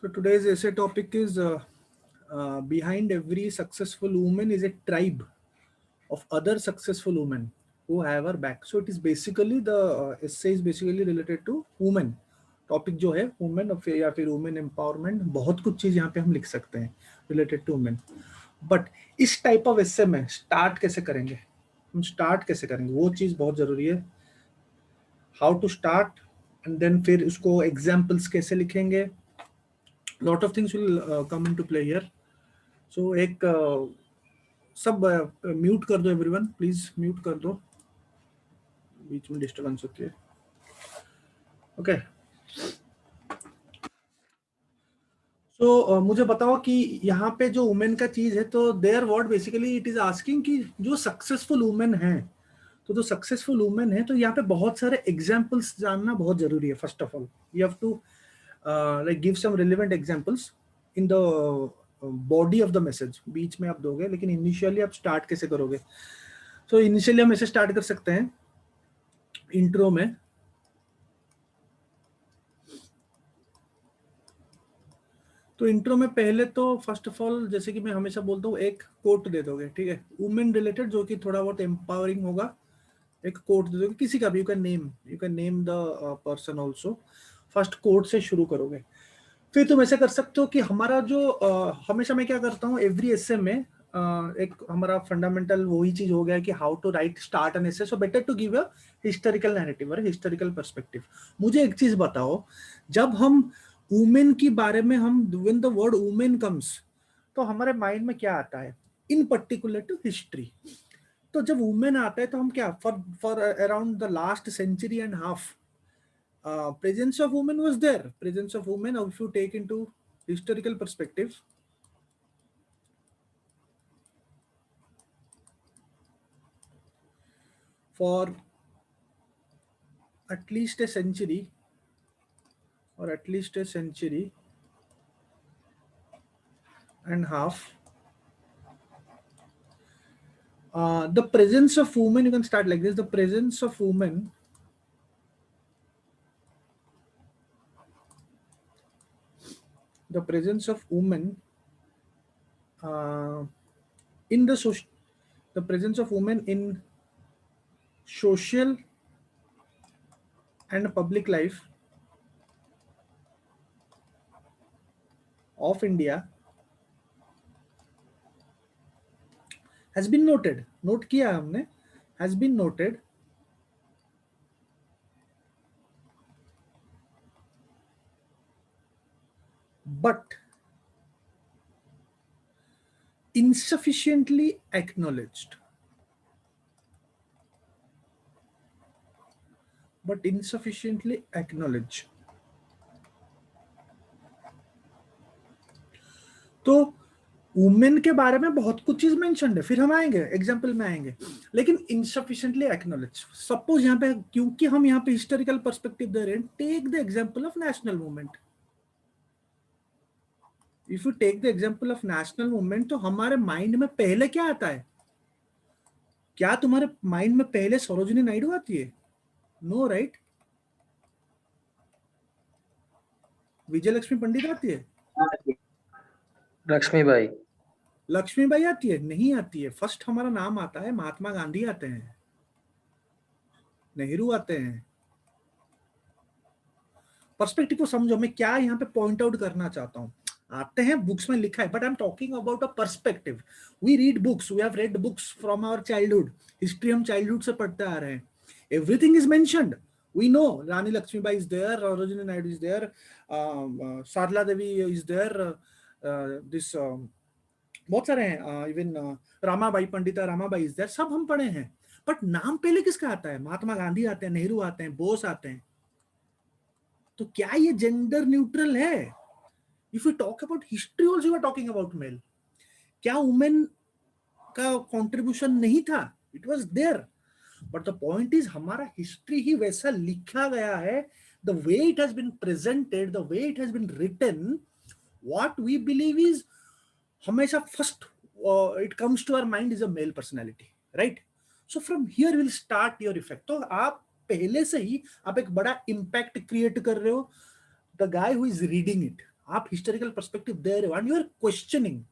So today's essay topic is behind every successful woman is a tribe of other successful women who have her back. So it is basically the essay is basically related to women. Topic जो है women या फिर women empowerment, बहुत कुछ चीज यहाँ पे हम लिख सकते हैं रिलेटेड टू वुमेन. बट इस टाइप ऑफ एस्से में स्टार्ट कैसे करेंगे, हम स्टार्ट कैसे करेंगे, वो चीज बहुत जरूरी है. How to start and then फिर उसको एग्जाम्पल्स कैसे लिखेंगे. Lot of things will come into play here. So एक सब म्यूट कर दो, एवरीवन प्लीज म्यूट कर दो, बीच में डिस्टर्बेंस होती है. ओके. सो मुझे बताओ कि यहाँ पे जो वुमेन का चीज है, तो their word basically it is asking कि जो सक्सेसफुल वुमेन है, तो जो सक्सेसफुल वुमेन है, तो यहाँ पे बहुत सारे एग्जाम्पल्स जानना बहुत जरूरी है. First of all you have to like give some relevant examples in the body of the message. बीच में आप दोगे, लेकिन इनिशियली आप स्टार्ट कैसे करोगे. सो इनिशियली हम ऐसे स्टार्ट कर सकते हैं इंट्रो में. तो इंट्रो में पहले तो फर्स्ट ऑफ ऑल, जैसे कि मैं हमेशा बोलता हूँ, एक कोट दे दोगे, ठीक है, वुमेन रिलेटेड, जो कि थोड़ा बहुत एम्पावरिंग होगा. एक कोट दे दोगे किसी का भी, you can name the person also. First quote से शुरू करोगे. फिर तुम ऐसे कर सकते हो कि हमारा जो हमेशा मैं क्या करता हूँ एवरी एस्से में, एक हमारा फंडामेंटल वही चीज हो गया कि how to write start an essay. So better to give a historical narrative और हिस्टोरिकल पर्सपेक्टिव. मुझे एक चीज बताओ, जब हम वुमेन के बारे में हम when the word women comes, तो हमारे माइंड में क्या आता है इन पर्टिकुलर टू हिस्ट्री. तो जब वुमेन आता है तो हम क्या, for around the last century and half, presence of women was there. Presence of women, if you take into historical perspective, for at least a century or at least a century and half, the presence of women, you can start like this, the presence of women in the presence of women in social and public life of India has been noted. Note किया हमने, has been noted, but insufficiently acknowledged. तो women के बारे में बहुत कुछ चीज mention है, फिर हम आएंगे एग्जाम्पल में आएंगे, लेकिन इनसफिशिएंटली एक्नॉलेज. सपोज यहाँ पे, क्योंकि हम यहाँ पे हिस्टोरिकल पर्सपेक्टिव दे रहे हैं, take the example of national movement. If you take the example of national movement, तो हमारे माइंड में पहले क्या आता है. क्या तुम्हारे माइंड में पहले सरोजिनी नायडू आती है? No, right. विजय लक्ष्मी पंडित आती है? लक्ष्मीबाई आती है? नहीं आती है. फर्स्ट हमारा नाम आता है महात्मा गांधी आते हैं, नेहरू आते हैं. पर्सपेक्टिव को समझो, मैं क्या यहाँ पे पॉइंट आउट करना चाहता हूँ. आते हैं, बुक्स में लिखा है, but I am talking about a perspective. We read books, we have read books from our childhood. History हम चाइल्डहुड से पढ़ते आ रहे हैं. Everything is mentioned. We know Rani Lakshmibai is there, Sarojini Naidu is there, Sarla Devi is there, this बहुत सारे हैं, even Ramabai, Pandita Ramabai is there. सब हम पढ़े हैं, बट नाम पहले किसका आता है? महात्मा गांधी आते हैं, नेहरू आते हैं, बोस आते हैं. तो क्या ये जेंडर न्यूट्रल है? If you talk about history also, you are talking about male. क्या वुमेन का कंट्रीब्यूशन नहीं था? It was there. But the point is, हमारा हिस्ट्री ही वैसा लिखा गया है, the way it has been presented, the way it has been written, what we believe is, हमेशा first it comes to our mind is a male personality, right. So from here will start your effect. तो आप पहले से ही आप एक बड़ा impact create कर रहे हो, the guy who is reading it. आप हिस्टोरिकल पर्सपेक्टिव दे रहे हो एंड यू आर क्वेश्चनिंग।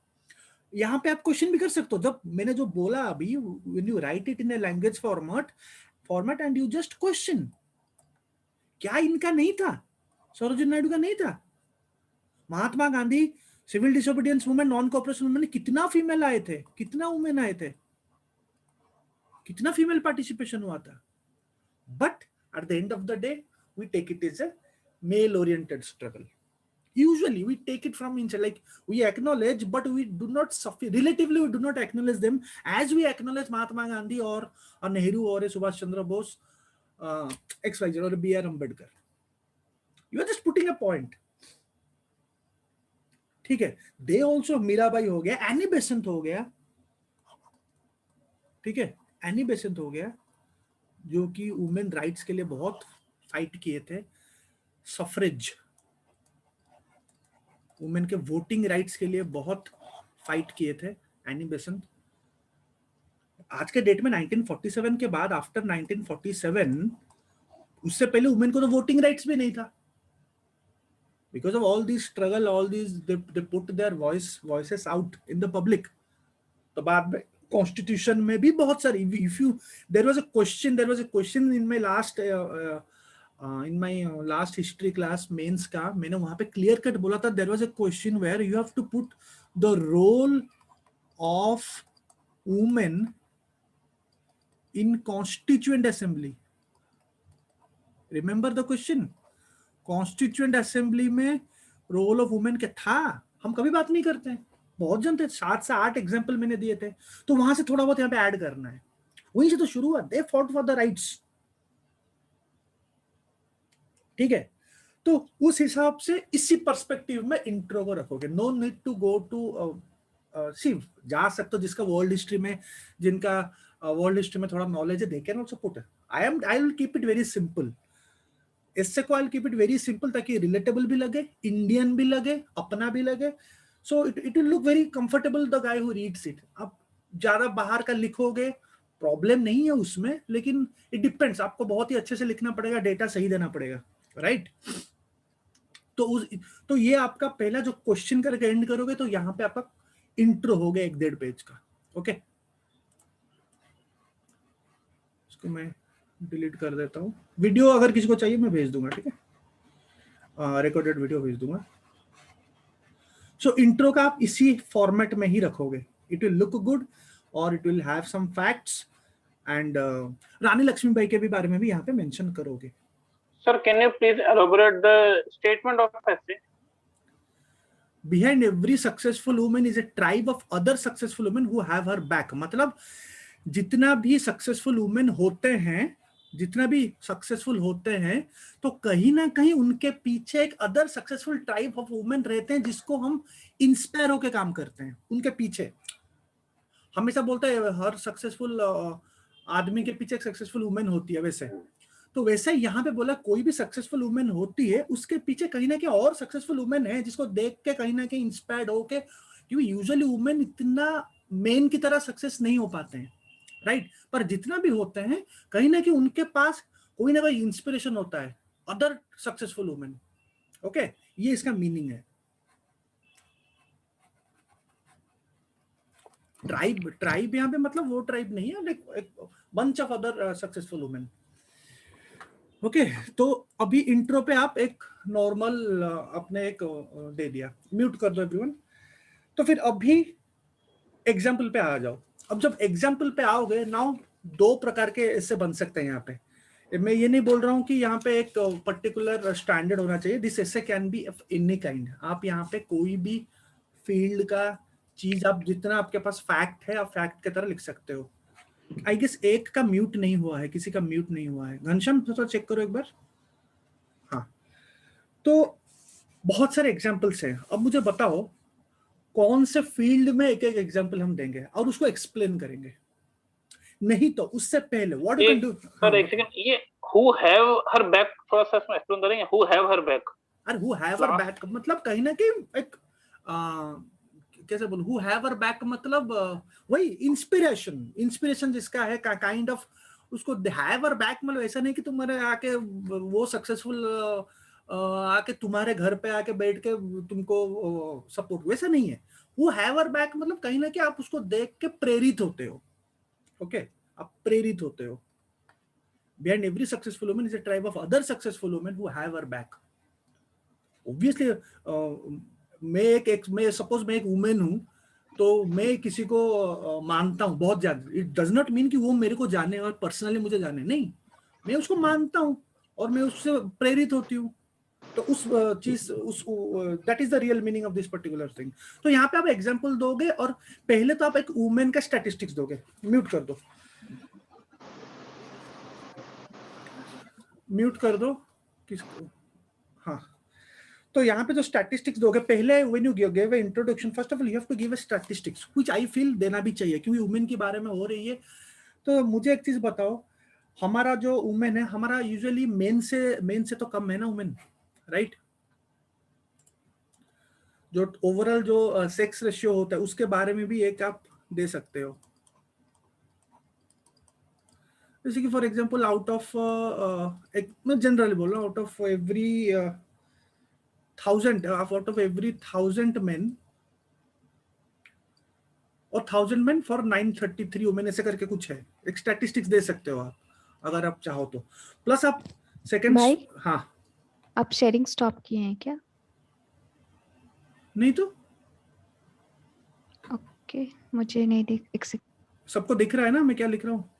यहाँ पे आप क्वेश्चन भी कर सकते हो, जब मैंने जो बोला अभी, when you write it in a language format and you just question, क्या इनका नहीं था, सरोजिनी नायडू का नहीं था? Mahatma Gandhi, civil disobedience movement, non cooperation movement, कितना फीमेल आए थे, कितना वुमेन आए थे, कितना फीमेल पार्टिसिपेशन हुआ था? But at the end of the day we take it is a male oriented struggle. Usually we take it from inside, like we acknowledge, but we do not suffer. Relatively, we do not acknowledge them as we acknowledge Mahatma Gandhi or a Nehru or a Subhash Chandra Bose, XYZ or a B.R. Ambedkar. You are just putting a point. ठीक है, they also, Mirabai हो गया, Annie Besant हो गया, ठीक है, Annie Besant हो गया, जो कि वुमेन राइट्स के लिए बहुत फाइट किए थे, सफरेज, वुमेन के वोटिंग राइट्स के लिए बहुत फाइट किए थे, एनी बेसेंट। आज के डेट में 1947 के बाद, आफ्टर 1947, उससे पहले वुमेन को तो वोटिंग राइट्स भी नहीं था। Because of all these struggle, all these they put their voices out in the public. तो बाद में कॉन्स्टिट्यूशन में भी बहुत सारी, if you, there was a question in my last history class mains का, मैंने वहां पे क्लियर कट बोला था, there was a question where you have to put the role of women in constituent assembly. Remember the question? Constituent assembly में role of women क्या था, हम कभी बात नहीं करते हैं, बहुत जनते, 7 से 8 एग्जांपल मैंने दिए थे, तो वहां से थोड़ा बहुत यहाँ पे ऐड करना है, वहीं से तो शुरू हुआ, they fought for the rights, ठीक है। तो उस हिसाब से इसी पर्सपेक्टिव में इंट्रो को रखोगे, no need to go to see, जा सकते हो जिसका वर्ल्ड हिस्ट्री में, जिनका वर्ल्ड हिस्ट्री में थोड़ा नॉलेज है, they can also put, I will keep it very simple, इससे को I keep it very simple, ताकि रिलेटेबल भी लगे, इंडियन भी लगे, अपना भी लगे, so it will look very comfortable the guy who reads it. अब ज्यादा बाहर का लिखोगे, प्रॉब्लम नहीं है उसमें, लेकिन इट डिपेंड्स, आपको बहुत ही अच्छे से लिखना पड़ेगा, डेटा सही देना पड़ेगा, राइट। तो ये आपका पहला जो क्वेश्चन करके एंड करोगे, तो यहाँ पे आपका इंट्रो हो गया 1-1.5 पेज का, ओके। इसको मैं डिलीट कर देता हूँ, वीडियो अगर किसी को चाहिए मैं भेज दूंगा, ठीक है, रिकॉर्डेड वीडियो भेज दूंगा। सो इंट्रो का आप इसी फॉर्मेट में ही रखोगे, इट विल लुक गुड और it will have some facts and Rani Lakshmibai के भी बारे में भी यहाँ पे मेंशन करोगे। Sir can you please elaborate the statement of essay? Behind every successful woman is a tribe of other successful women who have her back. मतलब जितना भी सक्सेसफुल वुमेन होते हैं, जितना भी सक्सेसफुल होते हैं, तो कहीं ना कहीं उनके पीछे एक other successful type of women रहते हैं, जिसको हम इंस्पायर होके काम करते हैं, उनके पीछे। हमेशा बोलते हैं हर सक्सेसफुल आदमी के पीछे एक सक्सेसफुल वुमेन होती है, वैसे तो वैसे यहाँ पे बोला कोई भी सक्सेसफुल वुमेन होती है, उसके पीछे कहीं ना कहीं और सक्सेसफुल वुमेन है, जिसको देख के कहीं ना कहीं इंस्पायर्ड होके, क्योंकि यूजुअली वुमेन इतना मेन की तरह सक्सेस नहीं हो पाते हैं, राइट। पर जितना भी होते हैं, कहीं ना कहीं उनके पास कोई ना कोई इंस्पिरेशन होता है, अदर सक्सेसफुल वुमेन, ओके, ये इसका मीनिंग है। ट्राइब यहाँ पे मतलब वो ट्राइब नहीं है, like bunch of other successful women, okay. तो अभी इंट्रो पे आप एक नॉर्मल अपने एक दे दिया, म्यूट कर दो एवरीवन। तो फिर अभी एग्जाम्पल पे आ जाओ। अब जब एग्जाम्पल पे आओगे, नाउ 2 प्रकार के ऐसे बन सकते हैं यहाँ पे। मैं ये नहीं बोल रहा हूँ कि यहाँ पे एक पर्टिकुलर स्टैंडर्ड होना चाहिए, दिस ऐसे can be of any kind. आप यहाँ पे कोई भी फील्ड का चीज, आप जितना आपके पास फैक्ट है, आप फैक्ट की तरह लिख सकते हो। आई गेस एक का म्यूट नहीं हुआ है, किसी का म्यूट नहीं हुआ है, घनश्याम थोड़ा चेक करो एक बार। हाँ, तो बहुत सारे एग्जाम्पल्स हैं। अब मुझे बताओ कौन से फील्ड में एक एक एग्जाम्पल हम देंगे और उसको एक्सप्लेन करेंगे। नहीं तो उससे पहले what you can do. Sir एक सेकंड, ये हु हैव हर बैक थोड़ा सा इसमें एक्सप्लेन करेंगे। हु हैव हर बैक, अरे हु हैव हर बैक मतलब कहीं ना कहीं एक कैसे बोलूं, हु हैव हर बैक मतलब वही इंस्पिरेशन जिसका है, काइंड ऑफ उसको हैव हर बैक। मतलब ऐसा नहीं कि तुम्हारे आके वो सक्सेसफुल आके तुम्हारे घर पे आके बैठ के तुमको सपोर्ट, वैसा नहीं है। वो हैव हर बैक मतलब कहीं ना कहीं आप उसको देख के प्रेरित होते हो। ओके, आप प्रेरित होते हो। Behind every successful woman is a tribe of other successful women who have her back. Obviously, मैं सपोज मैं एक वुमेन हूं, तो मैं किसी को मानता हूं बहुत ज्यादा। इट डज नॉट मीन कि वो मेरे को जाने और पर्सनली मुझे जाने, नहीं, मैं उसको मानता हूं और मैं उससे प्रेरित होती हूँ। तो उस चीज उस that is the real meaning of this particular thing. तो यहाँ पे आप एग्जांपल दोगे और पहले तो आप एक वुमेन का स्टैटिस्टिक्स दोगे। म्यूट कर दो, म्यूट कर दो किसको। हाँ, तो यहाँ पे जो स्टैटिस्टिक्स दोगे पहले, when you give a introduction, first of all you have to give a statistics which I feel देना भी चाहिए, क्योंकि वुमेन के बारे में हो रही है। तो मुझे एक चीज बताओ, हमारा जो वुमेन है, हमारा यूजुअली मेन से तो कम है ना वुमेन, राइट? जो ओवरऑल जो सेक्स रेशियो होता है उसके बारे में भी एक आप दे सकते हो। जैसे कि फॉर एग्जांपल आउट ऑफ एक मैं जनरली बोल रहा हूँ, आउट ऑफ एवरी 1000 मेन और 1000 मेन फॉर 933 वुमेन, ऐसे करके कुछ है, एक स्टैटिस्टिक्स दे सकते हो आप अगर आप चाहो तो। प्लस आप सेकंड, भाई हाँ, आप शेयरिंग स्टॉप किए हैं क्या? नहीं तो ओके, मुझे नहीं दिख, एक सेकंड। सबको दिख रहा है ना मैं क्या लिख रहा हूँ?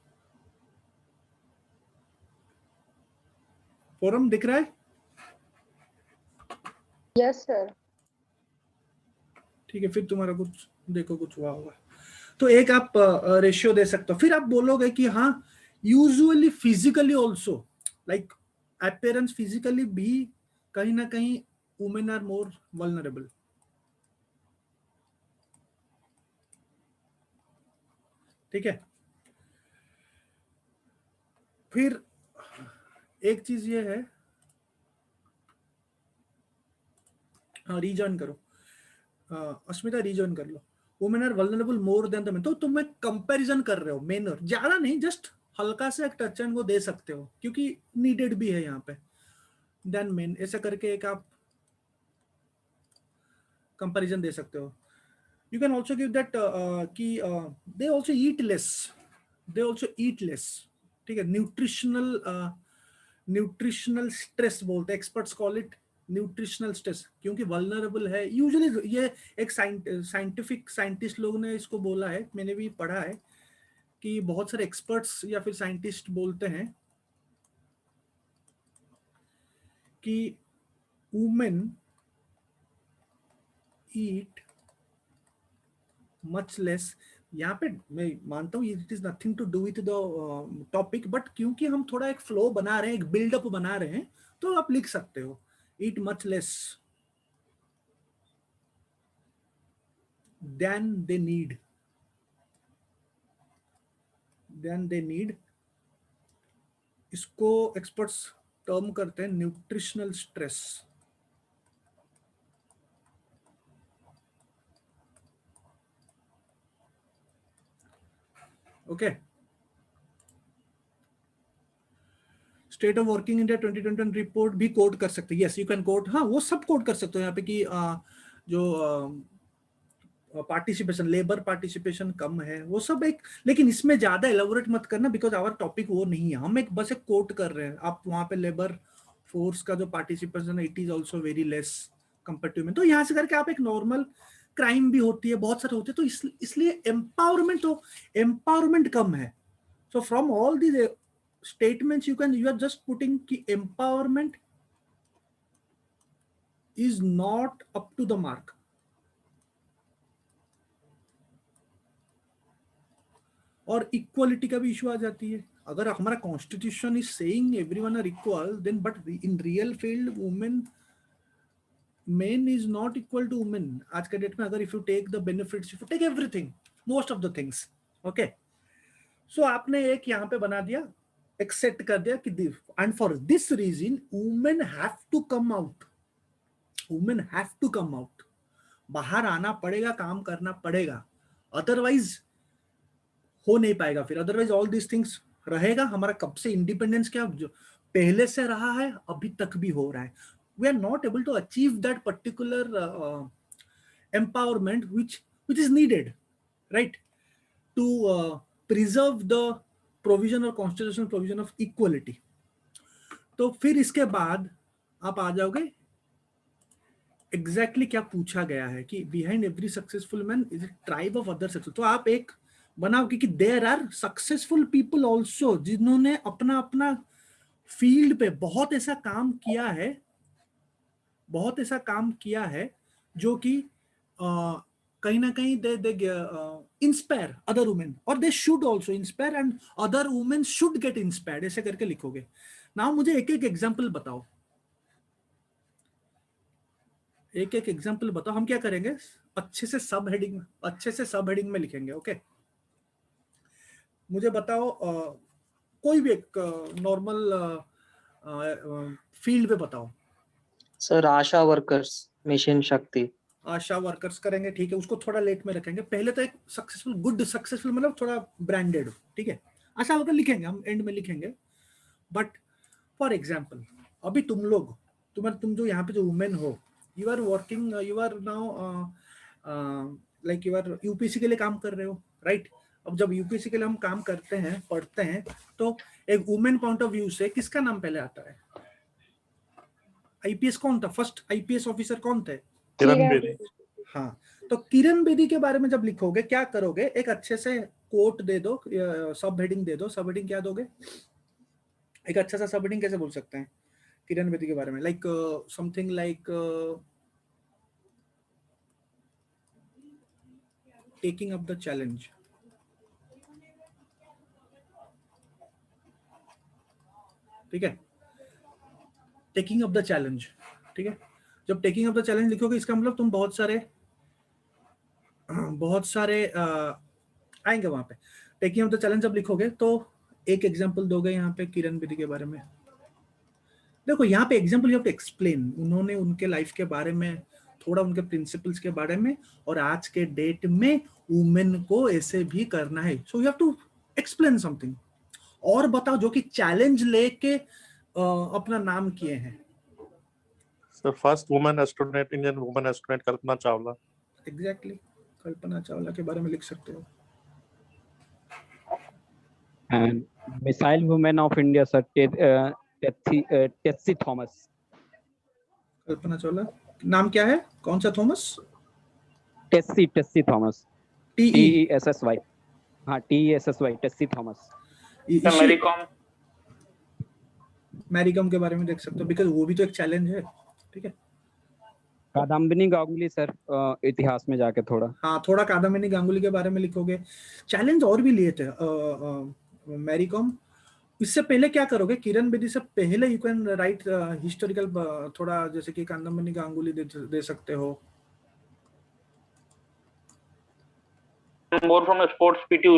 फोरम दिख रहा है? Yes sir. ठीक है, फिर तुम्हारा कुछ देखो कुछ हुआ होगा। तो एक आप रेशियो दे सकते हो। फिर आप बोलोगे कि हाँ, usually physically also, like appearance physically भी कहीं ना कहीं वुमेन आर मोर वल्नरेबल। ठीक है, फिर एक चीज ये है, हाँ रीजॉइन करो, अस्मिता रीजॉइन कर लो। Women are vulnerable more than the men, तो तुम एक कंपैरिजन कर रहे हो, मेन और ज्यादा नहीं, जस्ट हल्का से एक टच एंड को दे सकते हो क्योंकि नीडेड भी है यहाँ पे, देन मेन, ऐसा करके एक आप कंपैरिजन दे सकते हो। You can also give that कि they also eat less, they also eat less. ठीक है, न्यूट्रिशनल स्ट्रेस बोलते हैं, experts call it nutritional stress, क्योंकि वल्नरेबल है यूजुअली। ये एक साइंटिफिक साइंटिस्ट लोगों ने इसको बोला है, मैंने भी पढ़ा है कि बहुत सारे एक्सपर्ट्स या फिर साइंटिस्ट बोलते हैं कि वुमेन ईट मच लेस। यहाँ पे मैं मानता हूँ it is nothing to do with the topic, but क्योंकि हम थोड़ा एक फ्लो बना रहे हैं, एक बिल्डअप बना रहे हैं, तो आप लिख सकते हो eat much less than they need, than they need. इसको एक्सपर्ट्स टर्म करते हैं nutritional stress. Okay, state of working India 2021 report भी कोट कर सकते हैं। यस यू कैन कोट, हाँ वो सब कोट कर सकते हो यहाँ पे कि जो पार्टिसिपेशन, लेबर पार्टिसिपेशन कम है, वो सब एक, लेकिन इसमें ज्यादा एलोबोरेट मत करना बिकॉज आवर टॉपिक वो नहीं है, हम एक बस एक कोट कर रहे हैं। आप वहां पे लेबर फोर्स का जो पार्टिसिपेशन है it is also very less comparative में, तो यहाँ से करके आप एक नॉर्मल, क्राइम भी होती है, बहुत सारे होते हैं, तो इसलिए एम्पावरमेंट, तो एम्पावरमेंट कम है। So from all these statements you are just putting ki empowerment is not up to the mark. और इक्वालिटी का भी इशू आ जाती है। अगर हमारा constitution is saying everyone are equal, then but in real field women, men is not equal to women आज के डेट में। अगर if you take the benefits, if you take everything, most of the things, okay. So आपने एक यहाँ पे बना दिया, एक्सेप्ट कर दिया कि and for this reason women have to come out, women have to come out, बाहर आना पड़ेगा, काम करना पड़ेगा, अदरवाइज हो नहीं पाएगा। फिर अदरवाइज ऑल दिस थिंग्स रहेगा। हमारा कब से इंडिपेंडेंस क्या जो पहले से रहा है, अभी तक भी हो रहा है। we are not able to achieve that particular empowerment which is needed, right, to preserve the provision or constitutional provision of equality. तो फिर इसके बाद आप आ जाओगे एग्जैक्टली क्या पूछा गया है कि behind every successful man is a tribe of other success. तो आप एक बनाओगे कि there are successful people also जिन्होंने अपना अपना फील्ड पे बहुत ऐसा काम किया है, बहुत ऐसा काम किया है जो कि कहीं ना कहीं दे इंस्पायर अदर वुमेन और they should also inspire and other women should get inspired, ऐसे करके लिखोगे। नाउ मुझे एक एक एग्जांपल बताओ, एक एक एग्जांपल बताओ। हम क्या करेंगे, अच्छे से सब हेडिंग में लिखेंगे। ओके, मुझे बताओ कोई भी एक नॉर्मल फील्ड पे बताओ। सर आशा वर्कर्स, मिशन शक्ति। आशा वर्कर्स करेंगे, ठीक है, उसको थोड़ा लेट में रखेंगे। पहले तो एक सक्सेसफुल, गुड सक्सेसफुल मतलब थोड़ा ब्रांडेड, ठीक है। आशा वर्कर लिखेंगे, हम एंड में लिखेंगे। बट फॉर एग्जाम्पल अभी तुम जो यहाँ पे जो वुमेन हो, you are working, you are now like you are UPSC के लिए काम कर रहे हो, राइट। अब जब यूपीएससी के लिए हम काम करते हैं, पढ़ते हैं, तो एक वुमेन पॉइंट ऑफ व्यू से किसका नाम पहले आता है? आईपीएस कौन था? फर्स्ट आईपीएस ऑफिसर कौन थे? किरण बेदी। हाँ, तो किरण बेदी के बारे में जब लिखोगे क्या करोगे, एक अच्छे से कोट दे दो, सब हेडिंग दे दो। सब हेडिंग क्या दोगे? एक अच्छा सा सब हेडिंग कैसे बोल सकते हैं किरण बेदी के बारे में? Like something like taking up the challenge, ठीक है, टेकिंग अप द चैलेंज, ठीक है। जब टेकिंग अप द चैलेंज लिखोगे इसका मतलब तुम बहुत सारे आएंगे वहां पे। टेकिंग अप द चैलेंज जब लिखोगे तो एक एग्जांपल दोगे यहाँ पे किरण बेदी के बारे में। देखो यहाँ पे example you have to explain, उन्होंने उनके लाइफ के बारे में, थोड़ा उनके प्रिंसिपल्स के बारे में, और आज के डेट में वुमेन को ऐसे भी करना है। So you have to explain something और बताओ जो कि चैलेंज लेके अपना नाम किए हैं। Sir first women astronaut, Indian women astronaut Kalpana Chawla. Exactly, Kalpana Chawla के बारे में लिख सकते हो। And missile women of India, sir, Tessy Thomas. Kalpana Chawla, नाम क्या है? कौन सा थॉमस? टेस्सी थॉमस, TESSY। हाँ, TESSY, टेस्सी थॉमस। मैरी कॉम के बारे में देख सकते हो, बिकॉज वो भी तो एक चैलेंज है, ठीक है। कादम्बिनी गांगुली सर, इतिहास में जाके थोड़ा, हाँ, थोड़ा कादम्बिनी गांगुली के बारे में लिखोगे। चैलेंज और भी लिए थे मैरी कॉम। इससे पहले क्या करोगे, किरण बेदी से पहले यू कैन राइट हिस्टोरिकल, थोड़ा जैसे कि कादम्बिनी गांगुली दे सकते हो। More from sports, PT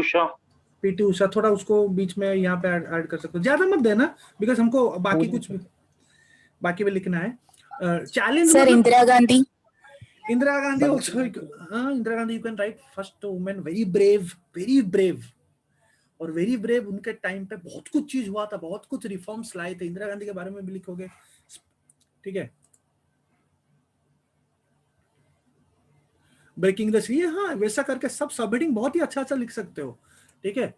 Usha, थोड़ा उसको बीच में यहाँ पे ऐड कर सकते हो, ज्यादा मत देना, बिकॉज हमको बाकी भी लिखना है। Challenge sir Indira Gandhi also, हाँ, Indira Gandhi you can right first women, very brave और वेरी ब्रेव। उनके टाइम पे बहुत कुछ चीज हुआ था, बहुत कुछ रिफॉर्म्स लाए थे। इंदिरा गांधी के बारे में भी लिखोगे, ठीक है। ब्रेकिंग द सी, हाँ, वैसा करके सब सबहेडिंग बहुत ही अच्छा लिख सकते हो, ठीक है।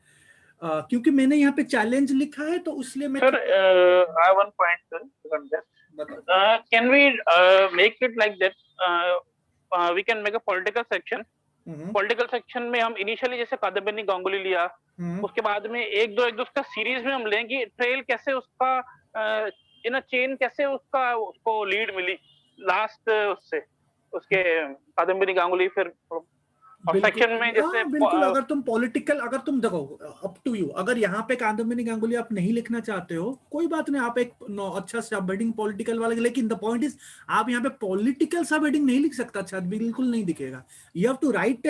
क्योंकि मैंने यहाँ पे चैलेंज लिखा है तो इसलिए मैं, sir I have one point, can we make it like that, we can make a political section. Political section में हम इनिशियली जैसे कादम्बिनी गांगुली लिया, उसके बाद में एक दो उसका सीरीज में हम लेंगे ट्रेल, कैसे उसका इन अ चेन, कैसे उसको लीड मिली लास्ट उससे, उसके कादम्बिनी गांगुली, फिर सेक्शन में जैसे बिल्कुल। अगर तुम पॉलिटिकल, अगर तुम देखो, अप टू यू, अगर यहाँ पे कादम्बिनी गांगुली आप नहीं लिखना चाहते हो, कोई बात नहीं, आप एक अच्छा सब हेडिंग पॉलिटिकल वाला, लेकिन द पॉइंट इज आप यहाँ पे पॉलिटिकल सब हेडिंग नहीं लिख सकता, अच्छा बिल्कुल नहीं दिखेगा। यू हैव टू राइट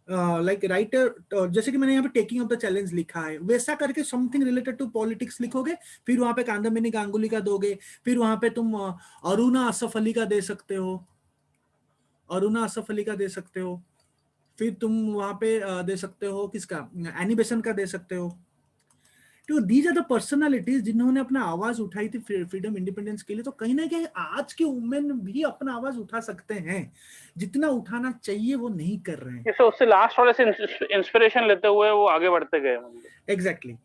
जैसे कि मैंने यहाँ पे टेकिंग ऑफ द चैलेंज लिखा है, वैसा करके समथिंग रिलेटेड टू पॉलिटिक्स लिखोगे, फिर वहां पे कादम्बिनी गांगुली का दोगे, फिर वहां पे तुम अरुणा असफ अली का दे सकते हो, फिर तुम वहां पे दे सकते हो किसका, एनी बेसेंट का दे सकते हो, तो दीज आर द पर्सनालिटीज जिन्होंने अपना आवाज उठाई थी फ्रीडम इंडिपेंडेंस के लिए। तो कहीं ना कहीं आज के वुमेन भी अपना आवाज उठा सकते हैं, जितना उठाना चाहिए वो नहीं कर रहे हैं। जैसे उससे लास्ट वाले से इंस्पिरेशन लेते हुए वो आगे बढ़ते गए। एग्जैक्टली।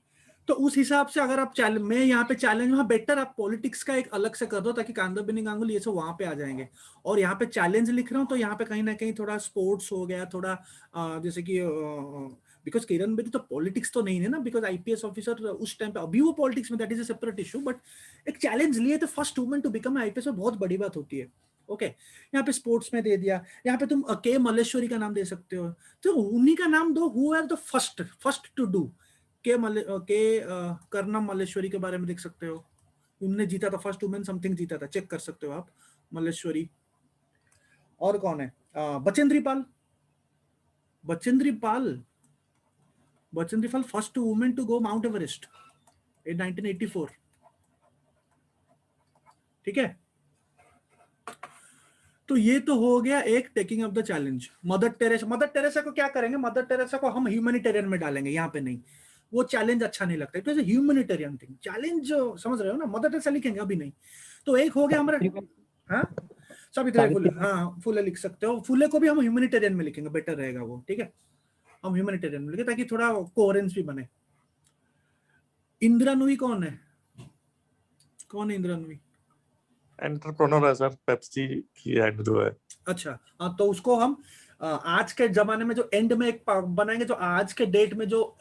तो उस हिसाब से अगर आप मैं यहाँ पे चैलेंज, वहाँ बेटर आप पॉलिटिक्स का एक अलग से कर दो ताकि कांदाबिनी गांगुली ये सब वहां पे आ जाएंगे। और यहाँ पे चैलेंज लिख रहा हूँ तो यहाँ पे कहीं ना कहीं थोड़ा स्पोर्ट्स हो गया, थोड़ा जैसे कि बिकॉज किरण बेदी तो पॉलिटिक्स तो नहीं है ना, बिकॉज आईपीएस ऑफिसर उस टाइम पे, अभी वो पॉलिटिक्स में, that is a separate issue, but एक चैलेंज लिए तो first woman to become IPS में बहुत बड़ी बात होती है। ओके यहाँ पे स्पोर्ट्स में दे दिया, यहाँ पे तुम के मल्लेश्वरी का नाम दे सकते हो, तो उन्हीं का नाम दो who are the first to do. Karnam Malleswari के बारे में देख सकते हो, उनने जीता था, फर्स्ट वुमेन समथिंग जीता था, चेक कर सकते हो आप, मल्लेश्वरी। और कौन है? Bachendri Pal. Bachendri Pal first women to go Mount Everest in 1984। ठीक है, तो ये तो हो गया एक taking up the challenge. Mother Teresa को क्या करेंगे? मदर टेरेसा को हम ह्यूमैनिटेरियन में डालेंगे, यहाँ पे नहीं, वो चैलेंज अच्छा नहीं लगता। It is humanitarian thing, challenge समझ रहे हो ना? मदर टेरेसा लिखेंगे अभी नहीं। तो एक हो गया हमारा, हाँ सावित्रीबाई फुले, हाँ फुले लिख सकते हो, फुले को भी हम ह्यूमैनिटेरियन में लिखेंगे, बेटर रहेगा वो। ठीक है, हम ह्यूमैनिटेरियन में लिखे ताकि थोड़ा कोहेरेंस भी बने। इंदिरा नूई कौन है? कौन है इंदिरा नूई? एंटरप्रेन्योर है सर, पेप्सी की हेड जो है। अच्छा हाँ, तो उसको हम आज के जमाने में जो एंड में एक बनाएंगे, जो आज के डेट में जो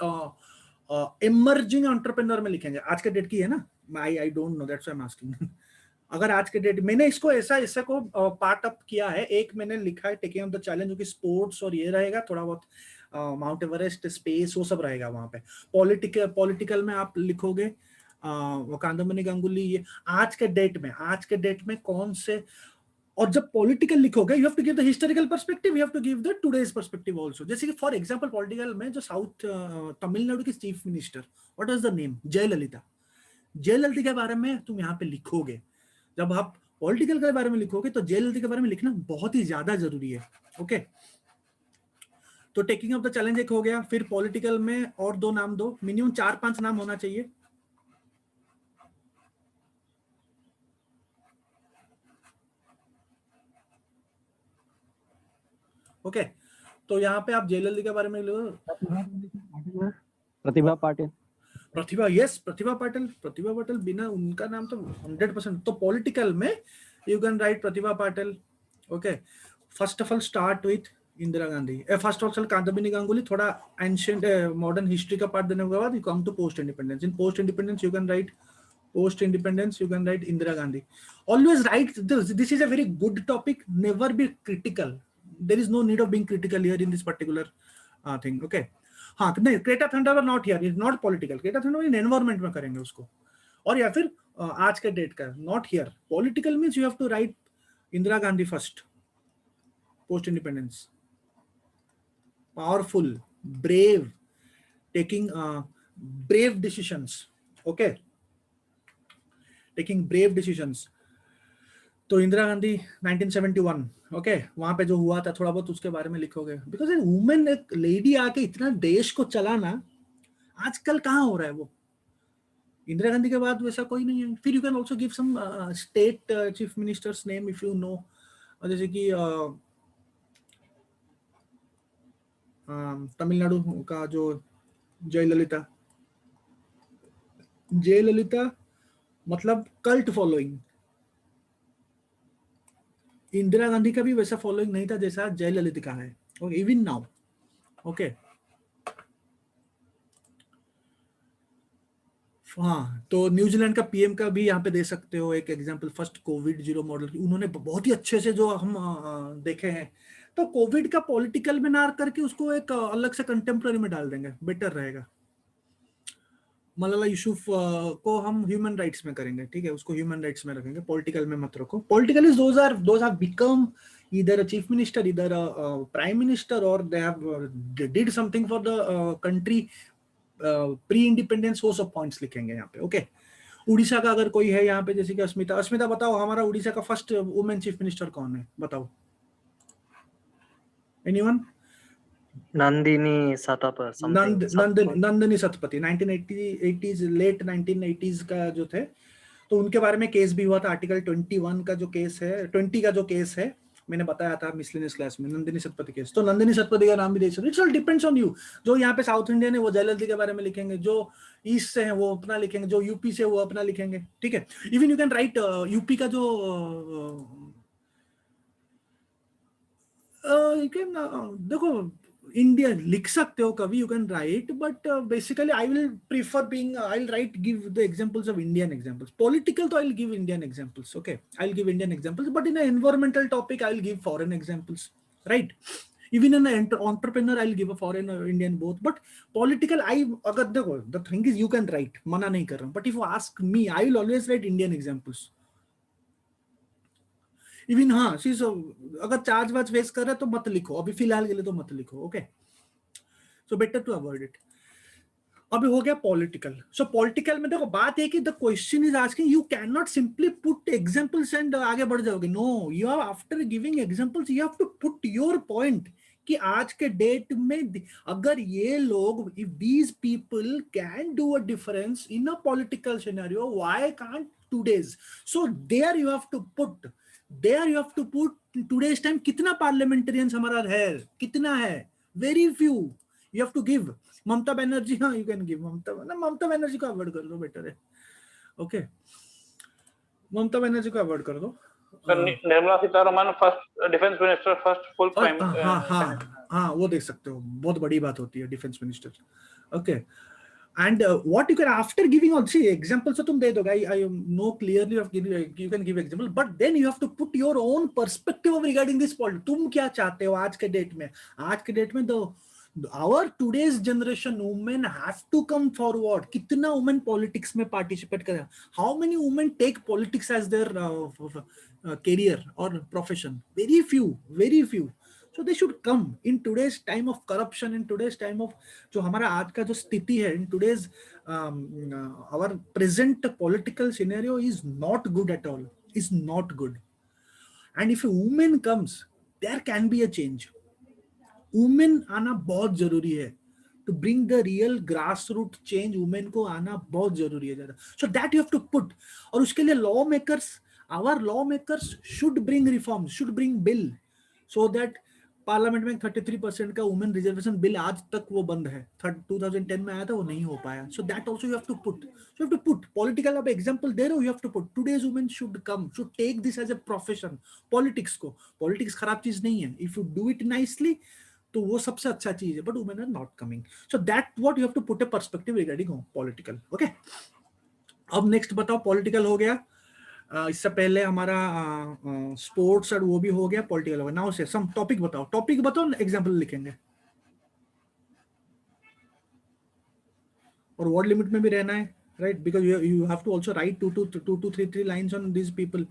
इमर्जिंग एंटरप्रेन्योर में लिखेंगे। आज के डेट की है ना, I don't know, that's why I am asking. अगर आज के डेट, मैंने इसको ऐसा को पार्ट अप किया है। एक मैंने लिखा है टेकिंग अप द चैलेंज, जो कि स्पोर्ट्स और ये रहेगा, थोड़ा बहुत माउंट एवरेस्ट, स्पेस, वो सब रहेगा वहां पे। पॉलिटिकल में आप लिखोगे कांदाबिनी गांगुली, ये आज के डेट में कौन से। और जब पॉलिटिकल लिखोगे, you have to give the historical perspective, you have to give the today's perspective also. जैसे कि फॉर एग्जांपल पॉलिटिकल में जो साउथ तमिलनाडु की chief minister, what was the name? Jayalalithaa. Jayalalithaa के बारे में तुम यहाँ पे लिखोगे। जब आप पॉलिटिकल के बारे में लिखोगे तो जयललिता के बारे में लिखना बहुत ही ज्यादा जरूरी है। ओके, तो टेकिंग अप द चैलेंज एक हो गया। फिर पॉलिटिकल में और दो नाम दो, मिनिमम 4-5 नाम होना चाहिए। ओके, तो यहाँ पे आप जयललिता के बारे में लो। प्रतिभा पाटिल। यस, प्रतिभा पाटिल बिना उनका नाम तो 100%। तो पॉलिटिकल में you can write Pratibha Patil. Okay, first of all start with Indira Gandhi, first of all Kadambini Ganguly, थोड़ा एंशिएंट मॉडर्न हिस्ट्री का पार्ट देने के बाद you come to post independence. In post independence you can write Indira Gandhi. Always write this is a very good topic, never be critical. There is no need of being critical here in this particular thing. Okay, हाँ नहीं, Greta Thunberg not here, it's not political. Greta Thunberg in environment में करेंगे उसको। और या फिर आज के डेट का, not here. Political means you have to write Indira Gandhi first, post independence, powerful, brave, taking brave decisions. Okay, taking brave decisions. तो इंदिरा गांधी 1971, ओके, वहां पे जो हुआ था थोड़ा बहुत उसके बारे में लिखोगे। बिकॉज एक वुमेन, एक लेडी आके इतना देश को चलाना आजकल कहाँ हो रहा है वो। इंदिरा गांधी के बाद वैसा कोई नहीं है। फिर you can also give some state chief ministers name if you know, जैसे कि तमिलनाडु का जो जयललिता मतलब कल्ट फॉलोइंग। इंदिरा गांधी का भी वैसा फॉलोइंग नहीं था जैसा जयललिता का है, इवन नाउ। ओके, हाँ, तो न्यूजीलैंड का पीएम का भी यहाँ पे दे सकते हो एक example, first Covid zero model, उन्होंने बहुत ही अच्छे से जो हम देखे हैं। तो कोविड का पॉलिटिकल में ना करके उसको एक अलग से कंटेम्प्रेरी में डाल देंगे, बेटर रहेगा। मलाला यूसुफ को हम ह्यूमन राइट्स में करेंगे, ठीक है, उसको ह्यूमन राइट्स में रखेंगे, पॉलिटिकल में मत रखो। Political is those have become either a chief minister, either a prime minister, or they have they did something for the country pre independence। वो सब पॉइंट्स लिखेंगे यहाँ पे। ओके, उड़ीसा का अगर कोई है यहाँ पे, जैसे कि अस्मिता बताओ, हमारा उड़ीसा का फर्स्ट वुमेन चीफ मिनिस्टर कौन है, बताओ। Anyone? Nandini Satapa something. Nandini Satpathy 1980s late 1980s का जो थे, तो उनके बारे में केस भी हुआ था। आर्टिकल 21 का जो केस है, 20 का जो केस है, मैंने बताया था मिसलेनियस क्लास में, नंदिनी सतपथी केस। तो नंदिनी सतपथी का नाम भी देख सकते। It's all depends on you. जो यहाँ पे साउथ इंडियन है वो जयललिता के बारे में लिखेंगे, जो ईस्ट से है वो अपना लिखेंगे, जो यूपी से वो अपना लिखेंगे, ठीक है। Even you can right UP का जो यू कैन देखो इंडिया लिख सकते हो कभी, you can write, but basically I will prefer being, I will write give the examples of Indian examples. Political तो I will give Indian examples, okay, I will give Indian examples, but in a environmental topic I will give foreign examples, right. Even in an entrepreneur, I'll give a foreign or Indian both. But political, अगर देखो, the thing is you can write, मना नहीं कर रहा हूँ, but if you ask me, I will always write Indian examples. Even हाँ शीज, अगर charge वार्ज face कर रहा है तो मत लिखो अभी फिलहाल के लिए, तो मत लिखो, okay. So better to avoid it. अभी हो गया पॉलिटिकल। सो पॉलिटिकल में देखो बात है कि the question is asking, you can not simply put examples and आगे बढ़ जाओगे। No, you have after giving examples you have to put your point कि आज के डेट में अगर ये लोग, if these people can do a difference in a political scenario, why can't today's? So there you have to put, there you have to put today's time कितना parliamentarians हमारा है, कितना है, very few you have to give। Mamata Banerjee, हाँ you can give Mamata Banerjee को avoid कर दो, better है, ओके, ममता बनर्जी को अवॉइड कर दो। Nirmala Sitharaman first defence minister, first full prime, हाँ वो देख सकते हो, बहुत बड़ी बात होती है defence minister, okay. And what you can, after giving all, see examples, so तुम दे दोगे, I know clearly of you can give example, but then you have to put your own perspective of regarding this point। तुम क्या चाहते हो आज के date में? आज के डेट में our today's generation women have to come forward। कितना women politics में participate करें? How many women take politics as their career or profession? Very few, very few। So they should come in today's time of corruption, in today's time of जो हमारा आज का जो स्थिति है, in today's our present political scenario is not good at all, is not good। And if a woman comes, there can be a change। women आना बहुत जरूरी है to bring the real grassroots change। women को आना बहुत जरूरी है ज़्यादा। So that you have to put। और उसके लिए lawmakers, our lawmakers should bring reforms, should bring bill, so that parliament में 33% का वुमेन रिजर्वेशन बिल आज तक वो बंद है। 2010 में आया था, वो नहीं हो पाया। So that also you have to put. So you have to put political, अब एग्जांपल दे रहे हो, you have to put today's women should come, should take this as a profession. Politics को, पॉलिटिक्स खराब चीज नहीं है, if you do it nicely तो वो सबसे अच्छा चीज है, but women are not coming. So that what you have to put a perspective regarding political, okay. अब नेक्स्ट बताओ, पॉलिटिकल हो गया, इससे पहले हमारा स्पोर्ट्स और वो भी हो गया, पॉलिटिकल हो गया। नाउ से सम टॉपिक बताओ, टॉपिक बताओ, एग्जांपल लिखेंगे, और वर्ड लिमिट में भी रहना है, right, because you have to also write 2 to 3 lines on this people.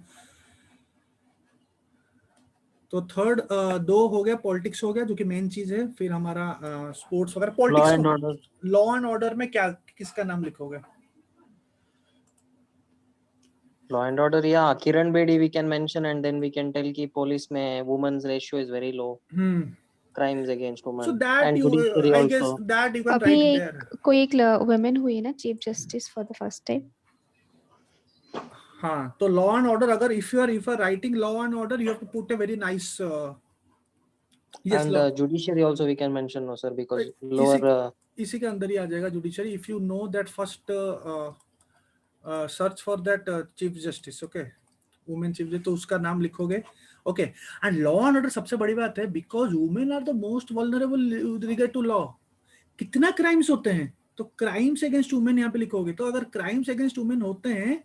तो थर्ड 2 हो गया, पॉलिटिक्स हो गया जो कि मेन चीज है, फिर हमारा स्पोर्ट्स वगैरह। पॉलिटिक्स, लॉ एंड ऑर्डर में क्या, किसका नाम लिखोगे? Law and order, yeah, Kiran Bedi we can mention, and then we can tell ki police mein women's ratio is very low, crimes against women, so that and you, judiciary I also. guess that you can अभी write there। कोई एक women हुई ना chief justice for the first time. हाँ, तो law and order, अगर if you are writing law and order, you have to put a very nice, yes, and judiciary also we can mention, no sir, because lower इसी के अंदर ही आ जाएगा judiciary. If you know that first search for that chief justice, okay, women chief justice, तो उसका नाम लिखोगे, okay. And law and order सबसे बड़ी बात है, because women are the most vulnerable with regard to law. कितना क्राइम्स होते हैं, तो क्राइम्स अगेंस्ट वुमेन यहाँ पे लिखोगे। तो अगर क्राइम्स अगेंस्ट वुमेन होते हैं,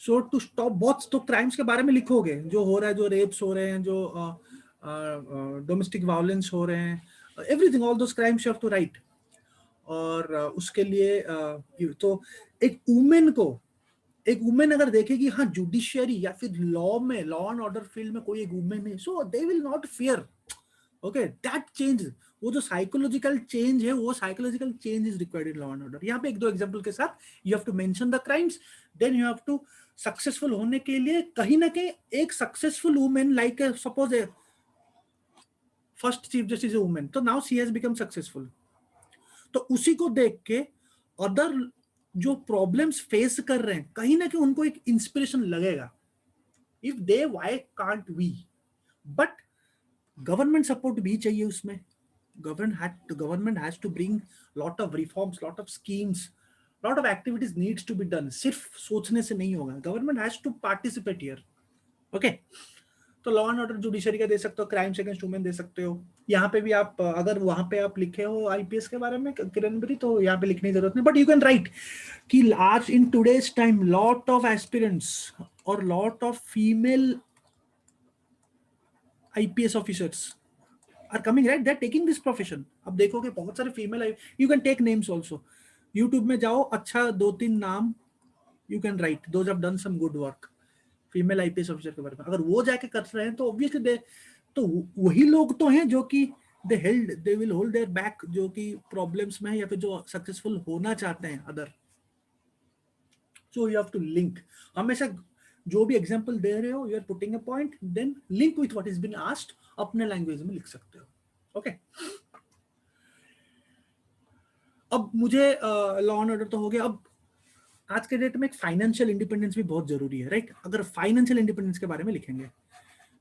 सो टू स्टॉप बहुत, तो क्राइम्स के बारे में लिखोगे, जो हो रहा है, जो रेप्स हो रहे हैं, जो डोमेस्टिक वायलेंस हो रहे हैं, everything, all those crimes you have to write. और उसके लिए तो एक वुमेन अगर देखेगी, हाँ जुडिशियरी या फिर लॉ में, लॉ एंड ऑर्डर फील्ड में कोई एक वुमेन है, so they will not fear, okay. That change, वो जो साइकोलॉजिकल चेंज है, वो psychological change is required in law and order. यहाँ पे 1-2 एग्जांपल के साथ you have to mention the crimes, then you have to, successful होने के लिए कहीं ना कहीं एक successful women, like suppose first chief justice is women, तो now she has become successful. तो उसी को देख के अदर जो प्रॉब्लम्स फेस कर रहे हैं कहीं ना कहीं उनको एक इंस्पिरेशन लगेगा, if they why can't we. But government support भी चाहिए उसमें। Government has to bring lot of reforms, lot of schemes, lot of activities needs to be done. सिर्फ सोचने से नहीं होगा, government has to participate here. Okay, तो law and order judiciary का दे सकते हो, क्राइम्स अगेंस्ट वुमेन दे सकते हो। यहाँ पे भी आप अगर वहां पे आप लिखे हो आईपीएस के बारे में किरण बेरी, तो यहाँ पे लिखने की जरूरत नहीं, बट यू कैन राइट कि आज in today's time lot of aspirants और lot of female IPS officers are coming, right, they are taking this profession. अब देखोगे बहुत सारे female, you can take names also, YouTube में जाओ, अच्छा 2-3 नाम you can write, those have done some good work female IPS officer के बारे में। अगर वो जाके कर रहे हैं तो ऑब्वियसली दे, तो वही लोग तो हैं जो कि they will hold their back, जो कि प्रॉब्लम्स में है या फिर जो सक्सेसफुल होना चाहते हैं other. So you have to link, हमेशा जो भी एग्जांपल दे रहे हो, you are putting a point, then link with what is been asked, अपने लैंग्वेज में लिख सकते हो। ओके, अब मुझे लॉ एंड ऑर्डर तो हो गया। अब आज के डेट में एक फाइनेंशियल इंडिपेंडेंस भी बहुत जरूरी है, राइट। अगर फाइनेंशियल इंडिपेंडेंस के बारे में लिखेंगे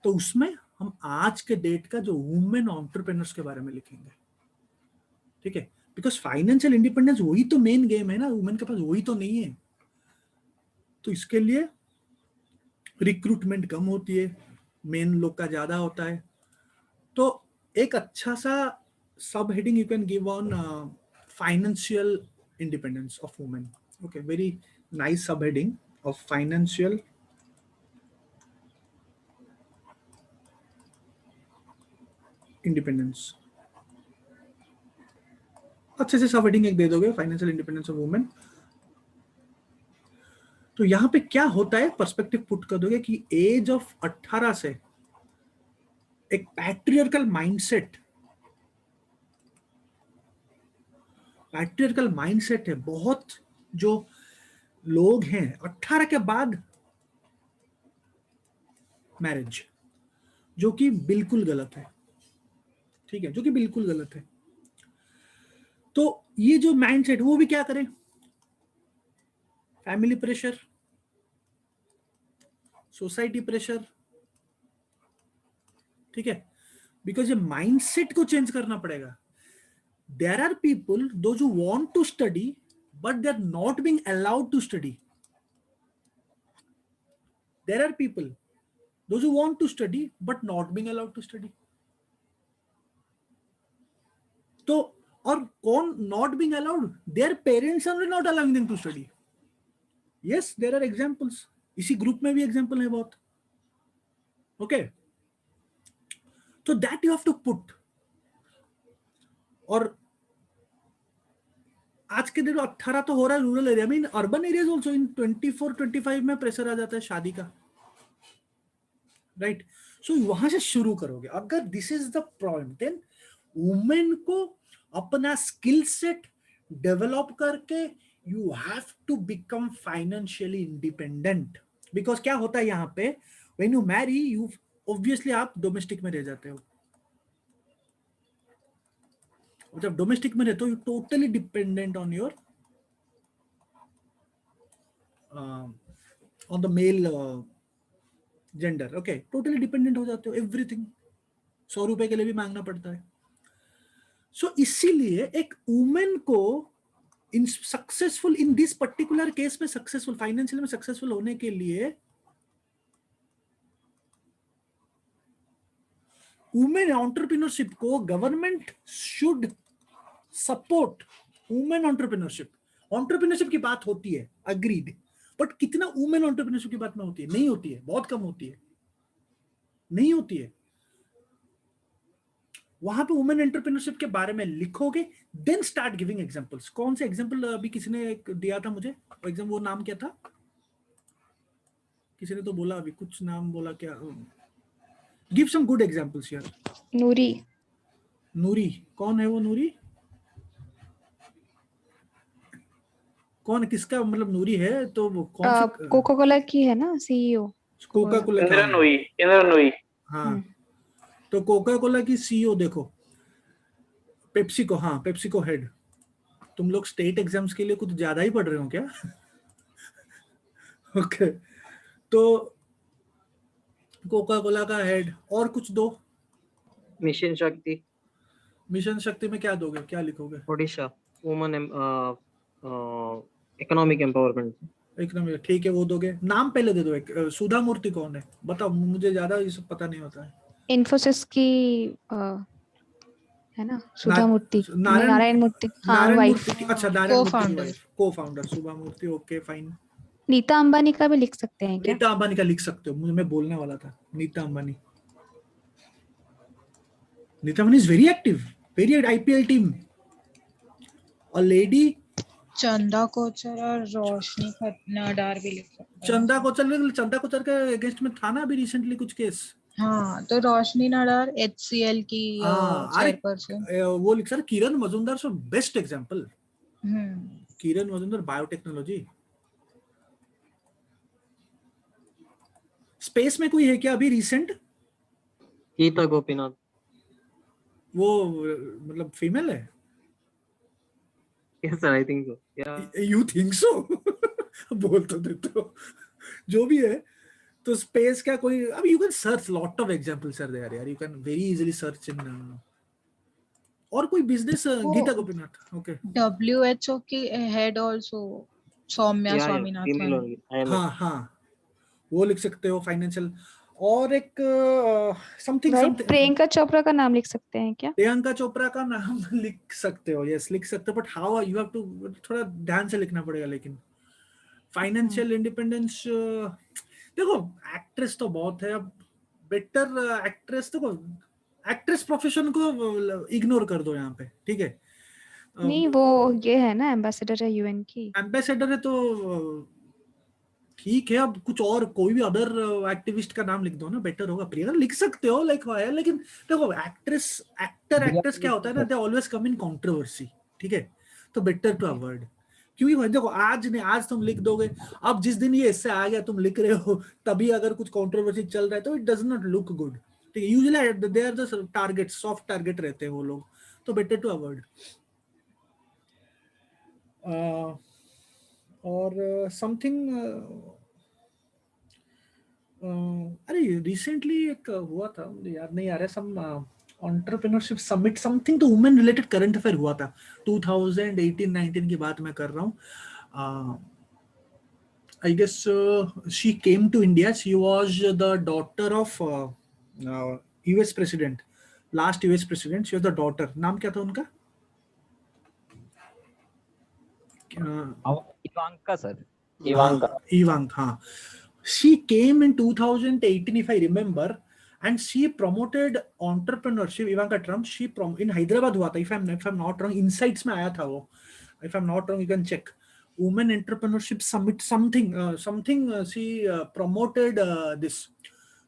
तो उसमें हम आज के डेट का जो वुमेन एंटरप्रेन्योर्स के बारे में लिखेंगे, ठीक है, बिकॉज फाइनेंशियल इंडिपेंडेंस वही तो मेन गेम है ना, वुमेन के पास वही तो नहीं है। तो इसके लिए रिक्रूटमेंट कम होती है, मेन लोग का ज्यादा होता है। तो एक अच्छा सा सब heading you can give on financial independence of women. Okay, very nice subheading of financial independence. अच्छे से सबहेडिंग एक दे दोगे, फाइनेंशियल इंडिपेंडेंस ऑफ वुमेन। तो यहां पे क्या होता है, पर्सपेक्टिव पुट कर दोगे कि एज ऑफ 18 से एक पैट्रियर्कल माइंडसेट है। बहुत जो लोग हैं 18 के बाद मैरिज, जो कि बिल्कुल गलत है, ठीक है, जो कि बिल्कुल गलत है। तो ये जो माइंडसेट वो भी क्या करें, फैमिली प्रेशर, सोसाइटी प्रेशर, ठीक है, बिकॉज ये माइंडसेट को चेंज करना पड़ेगा। There are people, those who want to study, but they're not being allowed to study. There are people, those who want to study, but not being allowed to study. तो और कौन not being allowed? Their parents are not allowing them to study. Yes, there are examples. इसी group में भी example है बहुत। Okay, so that you have to put. और आज के दिन 18 तो हो रहा है रूरल एरिया में, in urban areas also in 24-25 में प्रेशर आ जाता है शादी का, राइट। सो वहां से शुरू करोगे। अगर this is the problem, then women को अपना स्किल सेट डेवलप करके you have to become financially independent. Because क्या होता है यहाँ पे, when you marry, you obviously आप डोमेस्टिक में रह जाते हो। जब डोमेस्टिक में रहते हो, you totally dependent on your on the male gender. Okay, totally dependent हो जाते हो, एवरीथिंग 100 रुपए के लिए भी मांगना पड़ता है। सो इसीलिए एक वुमेन को in successful, in this particular case में सक्सेसफुल, फाइनेंशियल में सक्सेसफुल होने के लिए वुमेन एंटरप्रेन्योरशिप को government should support. Women entrepreneurship की बात होती है, अग्रीड, बट कितना वुमेन एंटरप्रेन्योरशिप की बात में होती है? नहीं होती है, बहुत कम होती है, नहीं होती है। वहां पे वुमेन एंटरप्रेन्योरशिप के बारे में लिखोगे, देन स्टार्ट गिविंग एग्जांपल्स। कौन से एग्जांपल अभी किसी ने एक दिया था मुझे, एग्जाम, वो नाम क्या था, किसी ने तो बोला अभी, कुछ नाम बोला, क्या, गिव सम गुड एग्जांपल्स यार। नूरी, कौन है वो नूरी? कौन, किसका मतलब नूरी है? तो वो कौन सी, कोका कोला की है ना CEO, Coca Cola, Indira Nooyi. हाँ। तो कोका कोला की सीईओ देखो, पेप्सिको, हाँ पेप्सिको हेड। तुम लोग स्टेट एग्जाम्स के लिए कुछ ज्यादा ही पढ़ रहे हो क्या? ओके तो कोका कोला का हेड। और कुछ दो। मिशन शक्ति, मिशन शक्ति में क्या दोगे, क्या लिखोगे? Odisha, woman economic empowerment. Economic, ठीक है वो दोगे। नाम पहले दे दो एक। सुधा मूर्ति कौन है बताओ, मुझे ज्यादा ये सब पता नहीं होता है। इन्फोसिस की है ना सुधा मूर्ति, नारायण नारायण मूर्ति, हाँ नारायण वाइफ। मूर्ति की, अच्छा नारायण मूर्ति की Co-founder। Wife, co-founder Sudha Murty. Okay fine. Nita Ambani का भी लिख सकते हैं क्या? नीता अंबानी का लिख सकते हो, मुझे मैं बोलने वाला था Nita Ambani. Nita Ambani is very active, very IPL team. और लेडी चंदा कोचर और रोशनी नडार भी लिख सकते हैं। चंदा कोचर के अगेंस्ट में था ना अभी रिसेंटली कुछ केस। हाँ तो रोशनी नडार HCL की अरे चेयरपर्सन। वो लिख सर किरण मजूमदार सो बेस्ट एग्जांपल। हम्म। किरण मजूमदार बायोटेक्नोलॉजी। स्पेस में कोई है क्या अभी रिसेंट? गीता गोपीनाथ। वो मतलब फीमेल है? Yes, sir, I think so. Yeah. You think so? बोल तो देते हो जो भी है। तो स्पेस का कोई, अब you can search lot of examples are there यार, you can very easily search in. और कोई business, Gita Gopinath. Okay WHO की head also Soumya Yeah, Swaminathan. female only. हाँ हाँ वो लिख सकते हो फाइनेंशियल। और एक समथिंग भाई समथिंग। प्रियंका चोपड़ा का नाम लिख सकते हैं क्या? प्रियंका चोपड़ा का नाम लिख सकते हो, यस लिख सकते हो, but how you have to, थोड़ा ध्यान से लिखना पड़ेगा। लेकिन फाइनेंशियल इंडिपेंडेंस, देखो एक्ट्रेस तो बहुत है, अब बेटर एक्ट्रेस, देखो एक्ट्रेस प्रोफेशन को इग्नोर कर दो यहाँ पे, ठीक है? नहीं वो ये है ना एम्बेसडर है यूएन की। एम्बेसडर है तो ठीक है, अब कुछ और कोई भी अदर एक्टिविस्ट का नाम लिख दो ना, बेटर होगा। प्रियंका लिख सकते हो लाइक है, लेकिन देखो एक्ट्रेस एक्ट्रेस क्या होता है ना, they always come in controversy, ठीक है? तो बेटर टू अवॉइड। क्योंकि देखो आज नहीं, आज तुम लिख दोगे, अब जिस दिन ये इससे आ गया तुम लिख रहे हो, तभी अगर कुछ कंट्रोवर्सी चल रहा है तो it does not look good, ठीक है? Usually they are the target, soft target रहते हैं वो लोग, तो बेटर टू अवॉइड। और समथिंग अरे रिसेंटली एक हुआ था, मुझे याद नहीं आ रहा, सम एंटरप्रेन्योरशिप समिट समथिंग, तो वुमेन रिलेटेड करंट अफेयर हुआ था 2018-19 की बात मैं कर रहा हूँ। I guess she came to India, she was the daughter of US president, last US president, she was the daughter. नाम क्या था उनका? Ivanka sir. इवांका, हाँ। She came in 2018, if I remember, and she promoted entrepreneurship. Ivanka Trump, in Hyderabad हुआ था, if I'm not wrong, Insights में आया था वो, if I'm not wrong, you can check. Women Entrepreneurship Summit, something. She promoted this.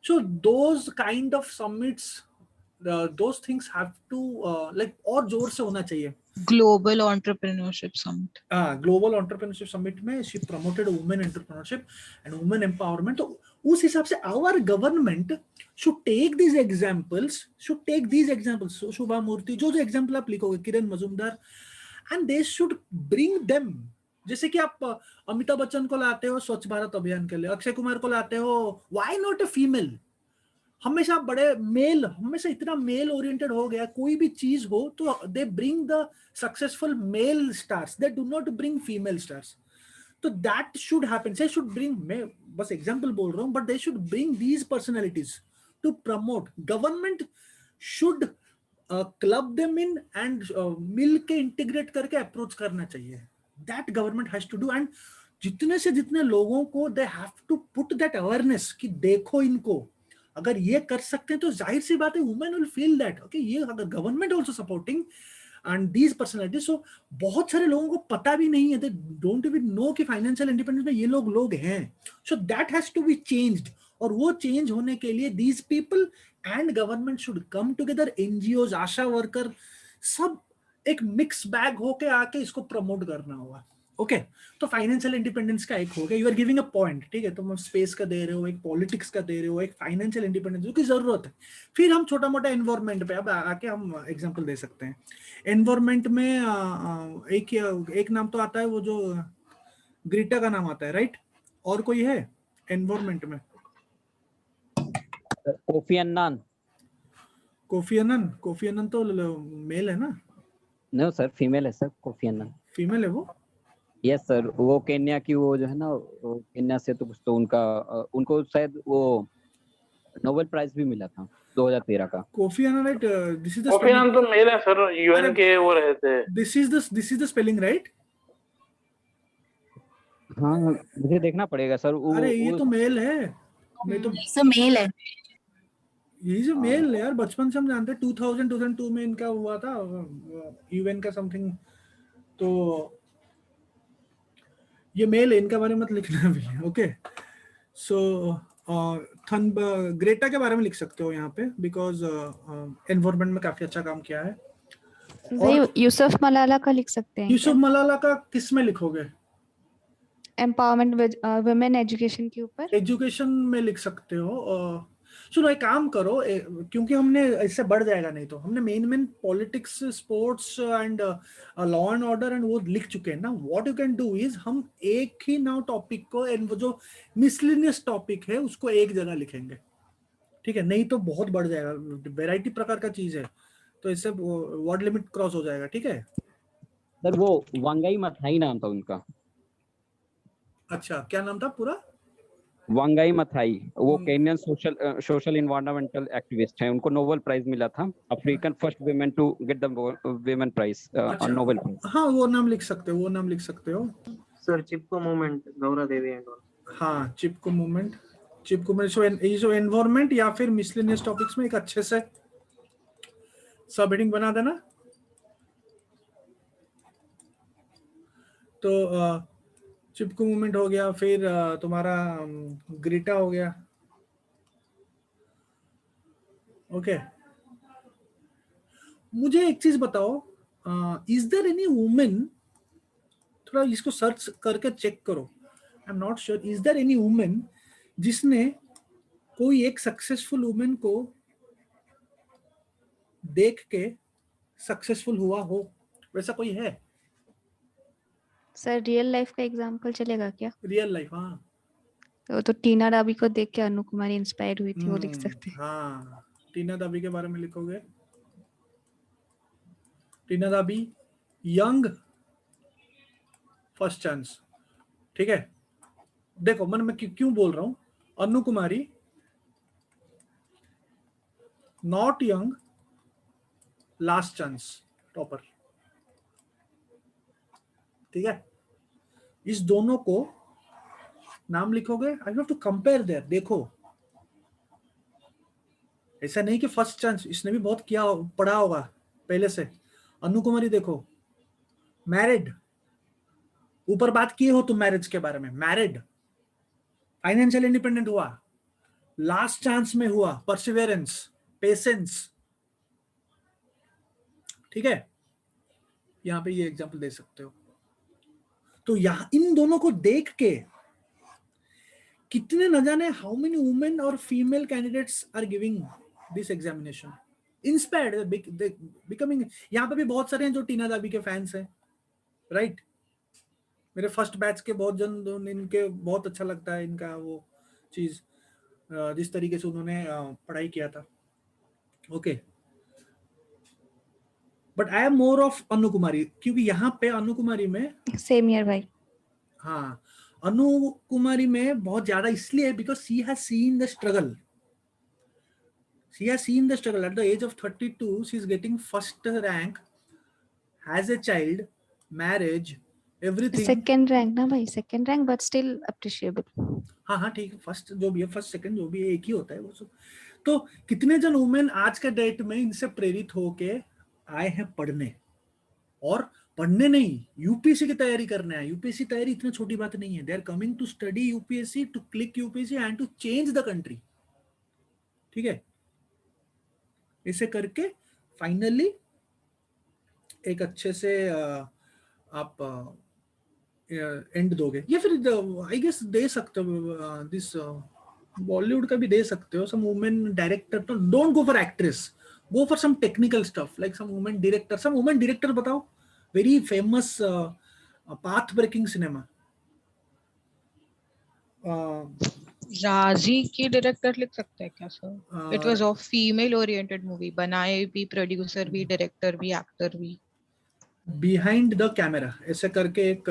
So those kind of summits, those things have to like और जोर से होना चाहिए। Global entrepreneurship summit. Global entrepreneurship summit में she promoted women entrepreneurship and women empowerment. तो उस हिसाब से our government should take these examples, Shubha Murthy, जो एग्जांपल आप लिखोगे, Kiran Mazumdar, and they should bring them. जैसे कि आप अमिताभ बच्चन को लाते हो स्वच्छ भारत अभियान के लिए, अक्षय कुमार को लाते हो, व्हाई नॉट अ फीमेल? हमेशा बड़े मेल, हमेशा इतना मेल ओरिएंटेड हो गया, कोई भी चीज हो तो they bring the successful male stars, they do not bring female stars. तो that should happen, they should bring, मैं बस एग्जांपल बोल रहा हूं, but they should bring these personalities to promote. Government should club them in and मिल के integrate करके approach करना चाहिए। That government has to do, and जितने से जितने लोगों को they have to put that awareness कि देखो इनको, अगर ये कर सकते हैं तो जाहिर सी बात है women will feel that okay, ये अगर government also supporting and these personalities. So बहुत सारे लोगों को पता भी नहीं है, दे डोंट इवन नो कि फाइनेंशियल इंडिपेंडेंस में ये लोग हैं। So that has to be changed, और वो चेंज होने के लिए these people and government should come together, NGOs, ASHA worker, सब एक मिक्स बैग होके आके इसको प्रमोट करना होगा। ओके तो फाइनेंशियल इंडिपेंडेंस का एक हो गया, you are giving a point, ठीक है, तुम स्पेस का दे रहे हो, एक पॉलिटिक्स का दे रहे हो, एक फाइनेंशियल इंडिपेंडेंस जो की जरूरत है। फिर हम छोटा मोटा एनवायरमेंट पे अब आके हम एग्जांपल दे सकते हैं। एनवायरमेंट में एक नाम तो आता है, वो जो ग्रीटा का नाम आता है, राइट? और कोई है एनवायरमेंट में? Kofi Annan. Coffee अनन? Coffee Annan तो मेल है ना? नो सर, फीमेल है सर कोफी अन्नान। फीमेल है वो? यस सर, वो केन्या की, वो जो है ना, वो केन्या से तो कुछ तो उनका उनको शायद वो नोबेल प्राइज भी मिला था 2013 का। Kofi Annan, right? This is the Kofi Annan तो मेल है सर, यूएन के वो रहते हैं। This is the spelling, right? हाँ, मुझे देखना पड़ेगा सर। अरे ये वो तो मेल है, मैं तो सब मेल है। ये जो मेल है यार, बचपन से हम जानते हैं, 2002 में इनका हुआ था यूएन का समथिंग, तो ये मेल है, इनका बारे में मत लिखना भी। ओके सो ग्रेटा के बारे में लिख सकते हो यहाँ पे, बिकॉज एनवायरमेंट में काफी अच्छा काम किया है। भाई यूसुफ मलाला का लिख सकते हैं यूसुफ क्या? मलाला का किस में लिखोगे? एम्पावरमेंट वुमेन एजुकेशन के ऊपर। एजुकेशन में लिख सकते हो। सुनो एक काम करो, क्योंकि हमने इससे बढ़ जाएगा नहीं, तो हमने main politics, sports and law and order and वो लिख चुके हैं ना। What you can do is, हम एक ही नाउ टॉपिक को, एंड वो जो मिसलिनियस टॉपिक है उसको एक जगह लिखेंगे, ठीक है? नहीं तो बहुत बढ़ जाएगा, वेराइटी प्रकार का चीज है, तो इससे वर्ड लिमिट क्रॉस हो जाएगा, ठीक है? सर वो वांगाई मथाई नाम था उनका। अच्छा क्या नाम था पूरा? वांगाई मथाई, वो केनियन सोशल एनवायरमेंटल एक्टिविस्ट हैं। उनको नोबेल प्राइज मिला था, African first women to get the women prize, अच्छा नोबेल प्राइज। हाँ वो नाम लिख सकते हो, वो नाम लिख सकते हो। Sir Chipko movement, Gaura Devi and all. हाँ चिपको मूवमेंट, चिपको में जो एनवायरमेंट या फिर मिसलेनियस टॉपिक्स में एक अच्छे से सब हेडिंग बना देना। तो चिपको मूवमेंट हो गया, फिर तुम्हारा ग्रीटा हो गया। ओके मुझे एक चीज बताओ, इज देयर एनी वुमेन, थोड़ा इसको सर्च करके चेक करो, I am not sure, is there any women जिसने कोई एक सक्सेसफुल वुमेन को देख के सक्सेसफुल हुआ हो, वैसा कोई है? सर रियल लाइफ का एग्जांपल चलेगा क्या? रियल लाइफ, हाँ। तो टीना डाबी को देख के अनु कुमारी इंस्पायर हुई थी, वो लिख सकते हैं। हाँ टीना दाबी के बारे में लिखोगे? टीना दाबी यंग फर्स्ट चांस, ठीक है? देखो मैं क्यों बोल रहा हूं, Anu Kumari not young last chance topper, ठीक है? इस दोनों को नाम लिखोगे, I have to compare there. देखो ऐसा नहीं कि फर्स्ट चांस, इसने भी बहुत किया पढ़ा होगा पहले से। अनु कुमारी देखो, मैरिड, ऊपर बात किए हो तुम मैरिज के बारे में, मैरिड, फाइनेंशियल इंडिपेंडेंट हुआ, लास्ट चांस में हुआ, परसिवेरेंस, पेशेंस, ठीक है? यहां पे ये एग्जांपल दे सकते हो। तो यहां इन दोनों को देख के कितने न जाने हाउ मेनी वुमेन और female candidates are giving this examination, inspired, becoming. यहां पे भी बहुत सारे हैं जो टीना दाबी के फैंस हैं, राइट? मेरे फर्स्ट बैच के बहुत जन, इनके बहुत अच्छा लगता है इनका वो चीज, जिस तरीके से उन्होंने पढ़ाई किया था। Okay but I am more of Anu Kumari, क्योंकि यहाँ पे अनु कुमारी में, सेम ईयर भाई। हाँ अनु कुमारी में बहुत ज्यादा इसलिए because she has seen the struggle, she has seen the struggle at the age of 32 she is getting first rank, has a child, marriage, everything। Second rank ना भाई, second rank but still appreciable. हाँ हाँ ठीक है, first जो भी है, first second जो भी है, एक ही होता है वो सब। तो कितने जन वुमेन आज के डेट में इनसे प्रेरित होके आए हैं पढ़ने, और पढ़ने नहीं, यूपीएससी की तैयारी करने आए। यूपीएससी तैयारी इतनी छोटी बात नहीं है, they are coming to study UPSC, to click UPSC and to change the country, ठीक है? इसे करके फाइनली एक अच्छे से आप एंड दोगे, या फिर आई गेस दे सकते हो दिस बॉलीवुड का भी दे सकते हो, सम वुमेन डायरेक्टर, तो don't go for actress, go for some technical stuff like some women director बताओ, very famous path breaking cinema. Raazi की डायरेक्टर लिख सकते हैं क्या सर? It was of female oriented movie, बनाए भी, प्रोड्यूसर भी, डायरेक्टर भी, एक्टर भी। बिहाइंड द कैमरा ऐसे करके एक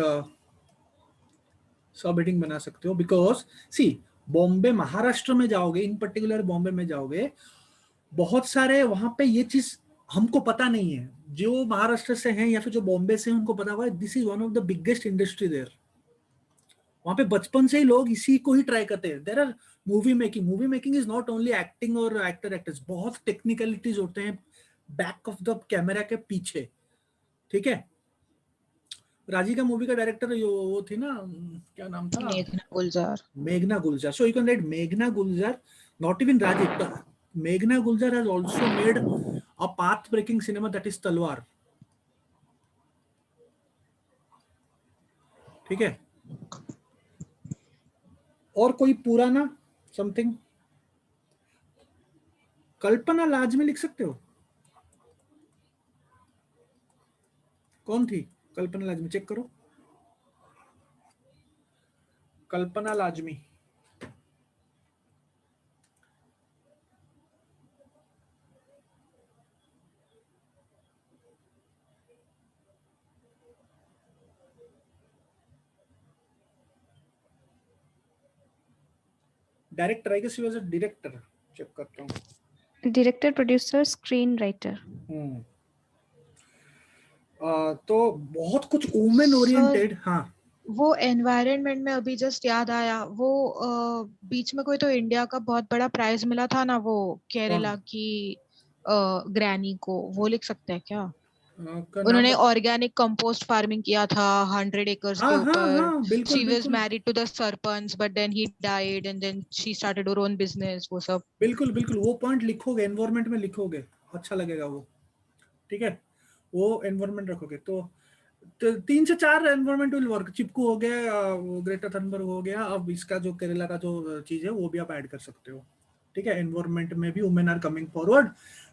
सब हेडिंग बना सकते हो, बिकॉज सी बॉम्बे महाराष्ट्र में जाओगे, इन पर्टिकुलर बॉम्बे में जाओगे, बहुत सारे वहां पे ये चीज हमको पता नहीं है, जो महाराष्ट्र से हैं या फिर जो बॉम्बे से हैं उनको पता हुआ है this is one of the biggest industry there. वहां पे बचपन से ही लोग इसी को ही ट्राई करते हैं। There are movie making is not only acting और एक्टर्स, बहुत टेक्निकलिटीज होते हैं बैक ऑफ द कैमरा के पीछे, ठीक है। राजी का मूवी का डायरेक्टर वो थी ना, क्या नाम था? मेघना गुलजार। सो यू कैन राइट मेघना गुलजार, नॉट इवन राजी, मेघना गुलजार has also made a path breaking cinema that is तलवार, ठीक है। और कोई पुराना समथिंग, कल्पना लाजमी लिख सकते हो। कौन थी कल्पना लाजमी? चेक करो, Kalpana Lajmi. Director, I guess he was a director, check करता हूँ। Director, producer, screen writer. तो बहुत कुछ वुमेन ओरिएंटेड। हाँ, वो एनवायरनमेंट में अभी जस्ट याद आया, वो बीच में कोई तो इंडिया का बहुत बड़ा प्राइज मिला था ना, वो केरला की ग्रैनी को, वो लिख सकते हैं क्या? उन्होंने ऑर्गेनिक कंपोस्ट फार्मिंग किया था 100 एकर्स के ऊपर। She was married to the sarpanch but then he died and then she started her own business, वो सब। बिल्कुल बिल्कुल, वो पॉइंट लिखोगे, एनवायरनमेंट में लिखोगे, अच्छा लगेगा वो, ठीक है। वो एनवायरनमेंट रखोगे तो 3 से 4 एनवायरनमेंट विल वर्क। चिपकू हो गया, ग्रेटा थनबर्ग हो गया, अब इसका जो केरला का जो चीज है वो भी आप ऐड कर सकते हो, ठीक है। एनवायरनमेंट में भी वुमेन आर कमिंग फॉरवर्ड,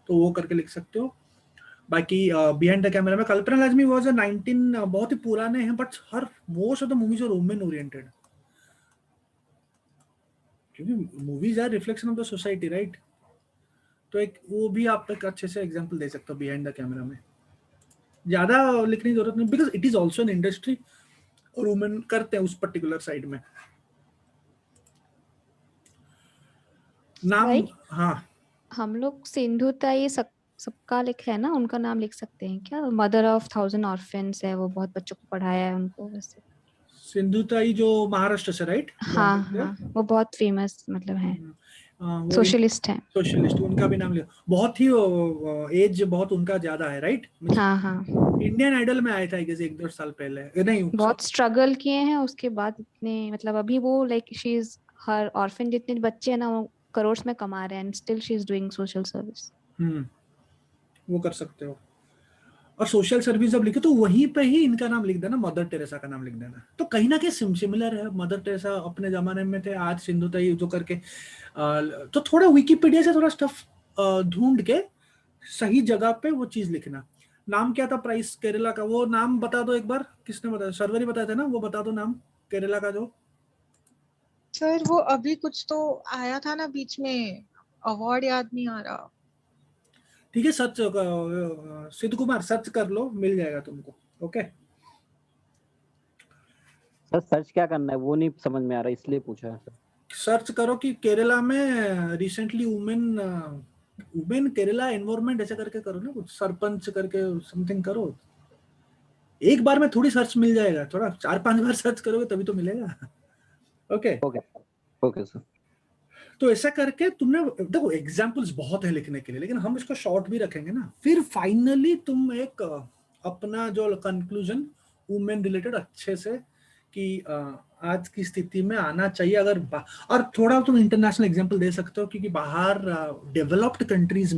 तो वो करके लिख सकते हो। बाकी बिहाइंड द कैमरा में कल्पना लाजमी वाज अ 19, बहुत ही पुराने हैं, but her most of the movies are women oriented, क्योंकि movies are reflection of the society, right. तो एक वो भी आप एक अच्छे से एग्जांपल दे सकते हो बिहाइंड द कैमरा में। ज्यादा लिखने की जरूरत नहीं, because it is also an industry और वुमेन करते हैं उस पर्टिकुलर साइड में। नाम भाई, हाँ, हम लोग सिंधु ताई सबका लिखा है ना, उनका नाम लिख सकते हैं क्या? मदर ऑफ 1000 ऑर्फन्स है, वो बहुत बच्चों को पढ़ाया है उनको। वैसे सिंधु ताई जो महाराष्ट्र से, राइट? हाँ हाँ, वो बहुत फेमस मतलब है, सोशलिस्ट है। सोशलिस्ट, उनका भी नाम लिया। बहुत ही एज बहुत उनका ज्यादा है, राइट? हाँ हाँ, इंडियन आइडल में आया था 1-2 साल पहले, नहीं बहुत स्ट्रगल किए हैं उसके बाद इतने, मतलब अभी वो like she is her orphan, जितने बच्चे हैं ना वो करोड़ में कमा रहे हैं and still she is doing social service. वो कर सकते हो। और सोशल सर्विस जब लिखे तो वहीं पे ही इनका नाम लिख देना, मदर टेरेसा का नाम लिख देना, तो कहीं ना कहीं सिमिलर है। मदर टेरेसा अपने जमाने में थे, आज सिंधु ताई जो करके, तो थोड़ा विकिपीडिया से थोड़ा स्टफ ढूंढ के सही जगह पे वो चीज लिखना। नाम क्या था प्राइस केरला का? वो नाम बता दो एक बार, किसने बताया? सर्वरी बताया था ना, वो बता दो नाम केरला का जो। सर वो अभी कुछ तो आया था ना बीच में, अवार्ड याद नहीं आ रहा। ठीक है, सर्च सिद्ध कुमार सर्च कर लो, मिल जाएगा तुमको, ओके। सर सर्च क्या करना है वो नहीं समझ में आ रहा, इसलिए पूछा है सर। सर्च करो कि केरला में रिसेंटली वुमेन केरला एनवायरनमेंट ऐसे करके करो ना, कुछ सरपंच करके समथिंग करो। एक बार में थोड़ी सर्च मिल जाएगा, थोड़ा 4-5 बार सर्च करोगे तभी तो मिलेगा, ओके ओके सर। तो ऐसा करके तुमने देखो, एग्जांपल्स बहुत है लिखने के लिए, लेकिन हम इसको शॉर्ट भी रखेंगे ना। फिर फाइनली तुम एक अपना जो कंक्लूजन वुमेन रिलेटेड अच्छे से कि आज की स्थिति में आना चाहिए अगर और थोड़ा तुम इंटरनेशनल एग्जांपल दे सकते हो, क्योंकि बाहर developed countries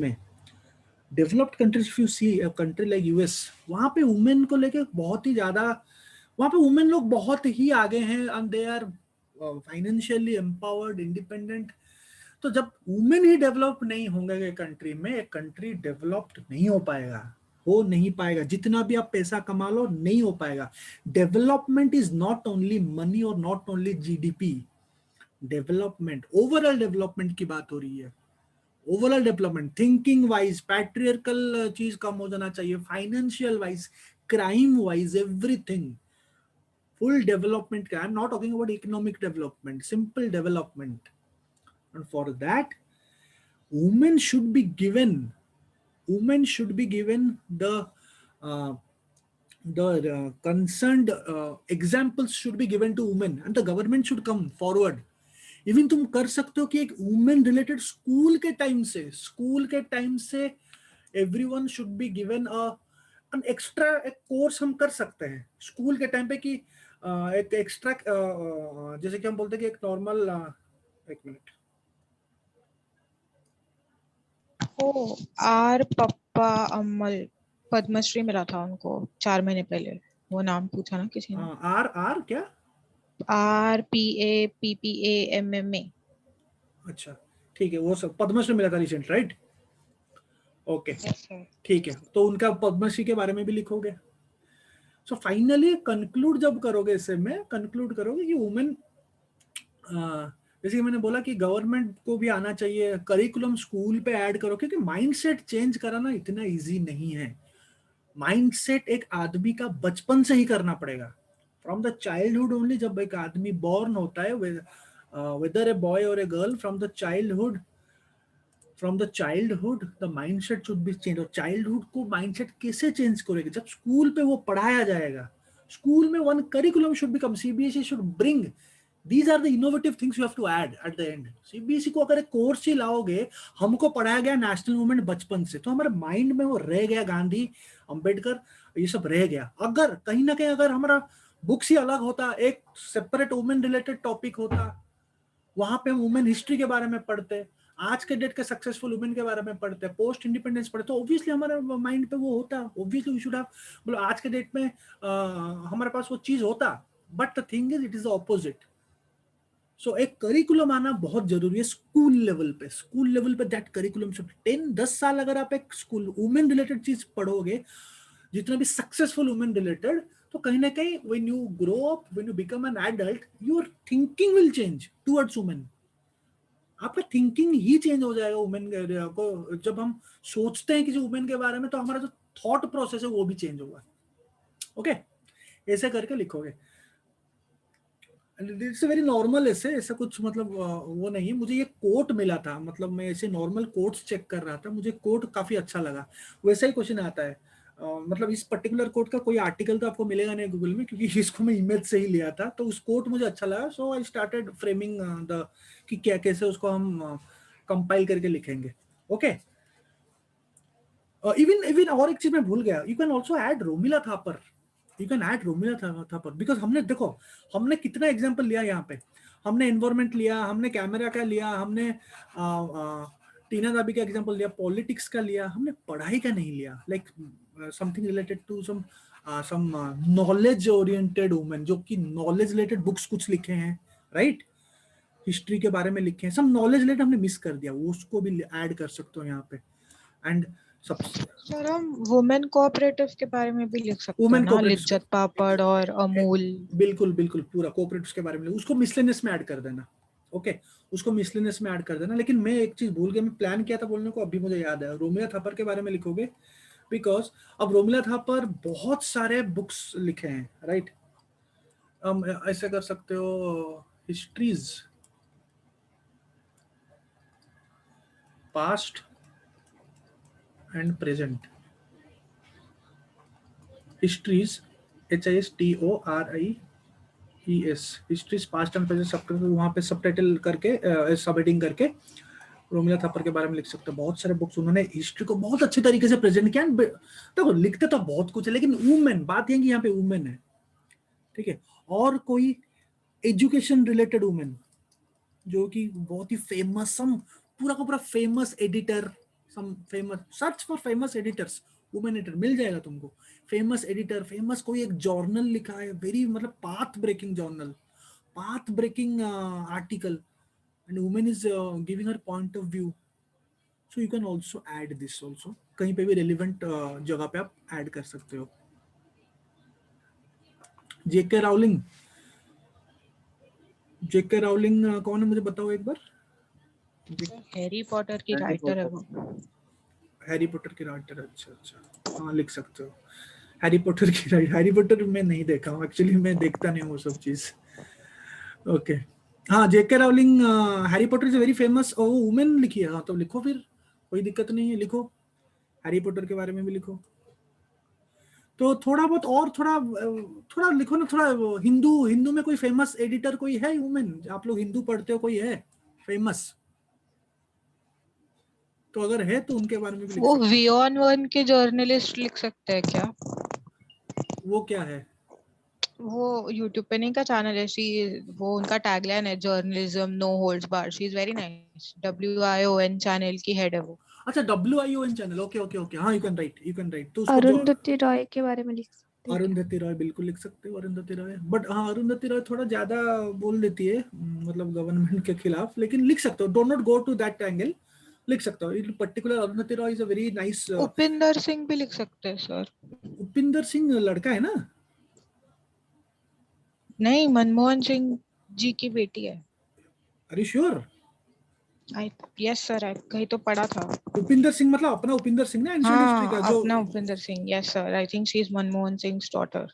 if you see country like US, वहां पे वुमेन को लेके बहुत ही ज्यादा वहां पे वुमेन लोग बहुत ही आगे हैं and they are financially empowered, independent. तो जब वुमेन ही डेवलप नहीं होंगे कंट्री में, एक कंट्री डेवलप्ड नहीं हो पाएगा, हो नहीं पाएगा। जितना भी आप पैसा कमा लो नहीं हो पाएगा। Development is not only money और not only GDP. Development, overall development की बात हो रही है। Overall development, thinking wise, patriarchal चीज कम हो जाना चाहिए, financial wise, crime wise, everything, full development. I'm not talking about economic development, simple development. And for that, women should be given the concerned examples should be given to women, and the government should come forward. Even तुम कर सकते हो कि एक women related school के time से everyone should be given an extra, एक course हम कर सकते हैं स्कूल के टाइम पे कि एक एक्स्ट्रा, जैसे कि हम बोलते हैं कि एक नॉर्मल, एक मिनट, ओ आर पप्पा अमल पद्मश्री मिला था उनको 4 महीने पहले, वो नाम पूछा ना किसी ने। आर क्या? RPAPPAMMA। अच्छा ठीक है, वो सब पद्मश्री मिला था रिसेंट, राइट? ओके ठीक है, तो उनका पद्मश्री के बारे में भी लिखोगे। सो फाइनली कंक्लूड जब करोगे, इससे में कंक्लूड करोगे कि वुमेन, जैसे कि मैंने बोला कि गवर्नमेंट को भी आना चाहिए, करिकुलम स्कूल पे ऐड करो, क्योंकि माइंडसेट चेंज कराना इतना इजी नहीं है। माइंडसेट एक आदमी का बचपन से ही करना पड़ेगा, फ्रॉम द चाइल्डहुड ओनली। जब एक आदमी बॉर्न होता है, वेदर ए बॉय और a girl, from the childhood the mindset should be change. और चाइल्डहुड को माइंडसेट कैसे चेंज करेगा? जब स्कूल पे वो पढ़ाया जाएगा। स्कूल में one curriculum should become, CBSE should bring, these are the innovative things you have to add at the end. CBSE को अगर एक कोर्स ही लाओगे, हमको पढ़ाया गया नेशनल मूवमेंट बचपन से, तो हमारे माइंड में वो रह गया, गांधी, अंबेडकर, ये सब रह गया। अगर कहीं ना कहीं अगर हमारा बुक्स ही अलग होता, एक सेपरेट वुमेन रिलेटेड टॉपिक होता, वहां पे हम वुमेन हिस्ट्री के बारे में पढ़ते, आज के डेट के सक्सेसफुल वुमेन के बारे में पढ़ते, पोस्ट इंडिपेंडेंस पढ़ते, तो ऑब्वियसली हमारे माइंड पे वो होता, ऑब्वियसली वी शुड हैव, मतलब आज के डेट में हमारे पास वो चीज होता। But the thing is, it is the opposite. So एक करिकुलम आना बहुत जरूरी है स्कूल लेवल पे। दैट करिकुलम शुड 10 साल अगर आप एक स्कूल वुमेन रिलेटेड चीज पढ़ोगे, जितना भी सक्सेसफुल वुमेन रिलेटेड, तो कहीं ना कहीं when you grow up, when you become an adult, your thinking will change towards women. आपका थिंकिंग ही चेंज हो जाएगा वुमेन को। जब हम सोचते हैं किसी वुमेन के बारे में, तो हमारा जो थॉट प्रोसेस है वो भी चेंज होगा। ओके, ऐसे करके लिखोगे। इट्स वेरी नॉर्मल, ऐसे कुछ मतलब वो नहीं है। मुझे ये कोट मिला था, मतलब मैं ऐसे नॉर्मल कोट्स चेक कर रहा था, मुझे कोट काफी अच्छा लगा। वैसा ही क्वेश्चन आता है, मतलब इस पर्टिकुलर कोट का कोई आर्टिकल तो आपको मिलेगा नहीं गूगल में, क्योंकि इसको मैं इमेज से ही लिया था। तो उस कोट मुझे अच्छा लगा, सो आई स्टार्टेड फ्रेमिंग द कि क्या कैसे उसको हम कंपाइल करके लिखेंगे। ओके, इवन और एक चीज मैं भूल गया, you can also add Romila Thapar. Because हमने देखो, हमने कितना एग्जाम्पल लिया यहाँ पे। हमने एनवायरमेंट लिया, हमने कैमरा का लिया, हमने टीना दाबी का एग्जाम्पल लिया, पॉलिटिक्स का लिया, हमने पढ़ाई का नहीं लिया। Like something related to some knowledge oriented women, जो कि नॉलेज रिलेटेड बुक्स कुछ लिखे हैं, राइट? हिस्ट्री के बारे में लिखे हैं, सम नॉलेज रिलेटेड हमने मिस कर दिया, वो उसको भी ऐड कर सकते हो यहाँ पे। एंड सर हम वुमेन कोऑपरेटिव के बारे में भी लिख सकते हैं ना, लिज्जत पापड़ और अमूल। बिल्कुल पूरा कोऑपरेटिव्स के बारे में, उसको मिसलेनियस में ऐड कर देना। ओके, उसको मिसलेनियस में ऐड कर देना। लेकिन मैं एक चीज भूल गया, मैं प्लान किया था बोलने को, अभी मुझे याद है। रोमिला थापर के बारे में लिखोगे, बिकॉज अब रोमिला थापर बहुत सारे बुक्स लिखे हैं, राइट? ऐसे कर सकते हो, histories past and present, histories HISTORIES, histories past and present, सब वहां पे सबटाइटल करके, सब हेडिंग करके रोमिला थापर के बारे में लिख सकते हैं। बहुत सारे बुक्स उन्होंने हिस्ट्री को बहुत अच्छे तरीके से प्रेजेंट किया। देखो लिखते तो बहुत कुछ है, लेकिन वुमेन, बात ये कि यहाँ पे वुमेन है, ठीक है? और कोई एजुकेशन रिलेटेड वुमेन जो कि बहुत ही फेमस, सम पूरा का पूरा famous editor, some famous, search for famous editors, women editor मिल जाएगा तुमको। फेमस एडिटर, फेमस कोई एक जर्नल लिखा है, वेरी मतलब path breaking journal, path breaking article, and women is giving her point of view, so you can also add this also, कहीं पे भी रेलिवेंट जगह पे आप ऐड कर सकते हो। जेके राउलिंग, जेके राउलिंग कौन है मुझे बताओ एक बार। हैरी पॉटर की राइटर है वो। हैरी पॉटर की राइटर, अच्छा अच्छा, हाँ लिख सकते हो हैरी पॉटर की राइटर। हैरी पॉटर मैं नहीं देखा हूँ एक्चुअली, मैं देखता नहीं हूँ वो सब चीज। ओके हाँ, JK Rowling Harry Potter is very famous, और वो वुमेन लिखी है। हाँ तो लिखो फिर, कोई दिक्कत नहीं है, लिखो हैरी पॉटर के बारे में भी लिखो। तो थोड़ा बहुत और थोड़ा लिखो ना, थोड़ा हिंदू में कोई फेमस एडिटर कोई है वुमेन, आप लोग हिंदू पढ़ते हो, कोई है फेमस? तो अगर है तो उनके बारे में भी लिख वो सकते VON1 के जर्नलिस्ट लिख सकते हैं क्या? वो क्या है? वो YouTube पे नहीं का चैनल है, वो उनका टैगलाइन है journalism no holds barred. She is very nice. WION channel की हेड है वो। अच्छा WION channel, okay okay okay, हाँ यू कैन राइट। तो उसको अरुंधति रॉय के बारे में लिख सकते हैं। अरुंधति रॉय बिल्कुल लिख सकते हो, अरुंधति रॉय, बट हाँ अरुंधति रॉय थोड़ा ज्यादा बोल देती है मतलब गवर्नमेंट के खिलाफ, लेकिन लिख सकते हो, don't not go to that angle, लिख सकते हो। In particular Arundhati Roy is a very nice. Upinder Singh भी लिख सकते हैं सर। उपिंदर सिंह लड़का है ना? नहीं, मनमोहन सिंह जी की बेटी है। Are you sure? Yes sir, कहीं तो पढ़ा था। उपिंदर सिंह मतलब अपना उपिंदर सिंह ना, एंशिएंट हिस्ट्री का जो अपना Upinder Singh. Yes sir, I think she is Manmohan Singh's daughter.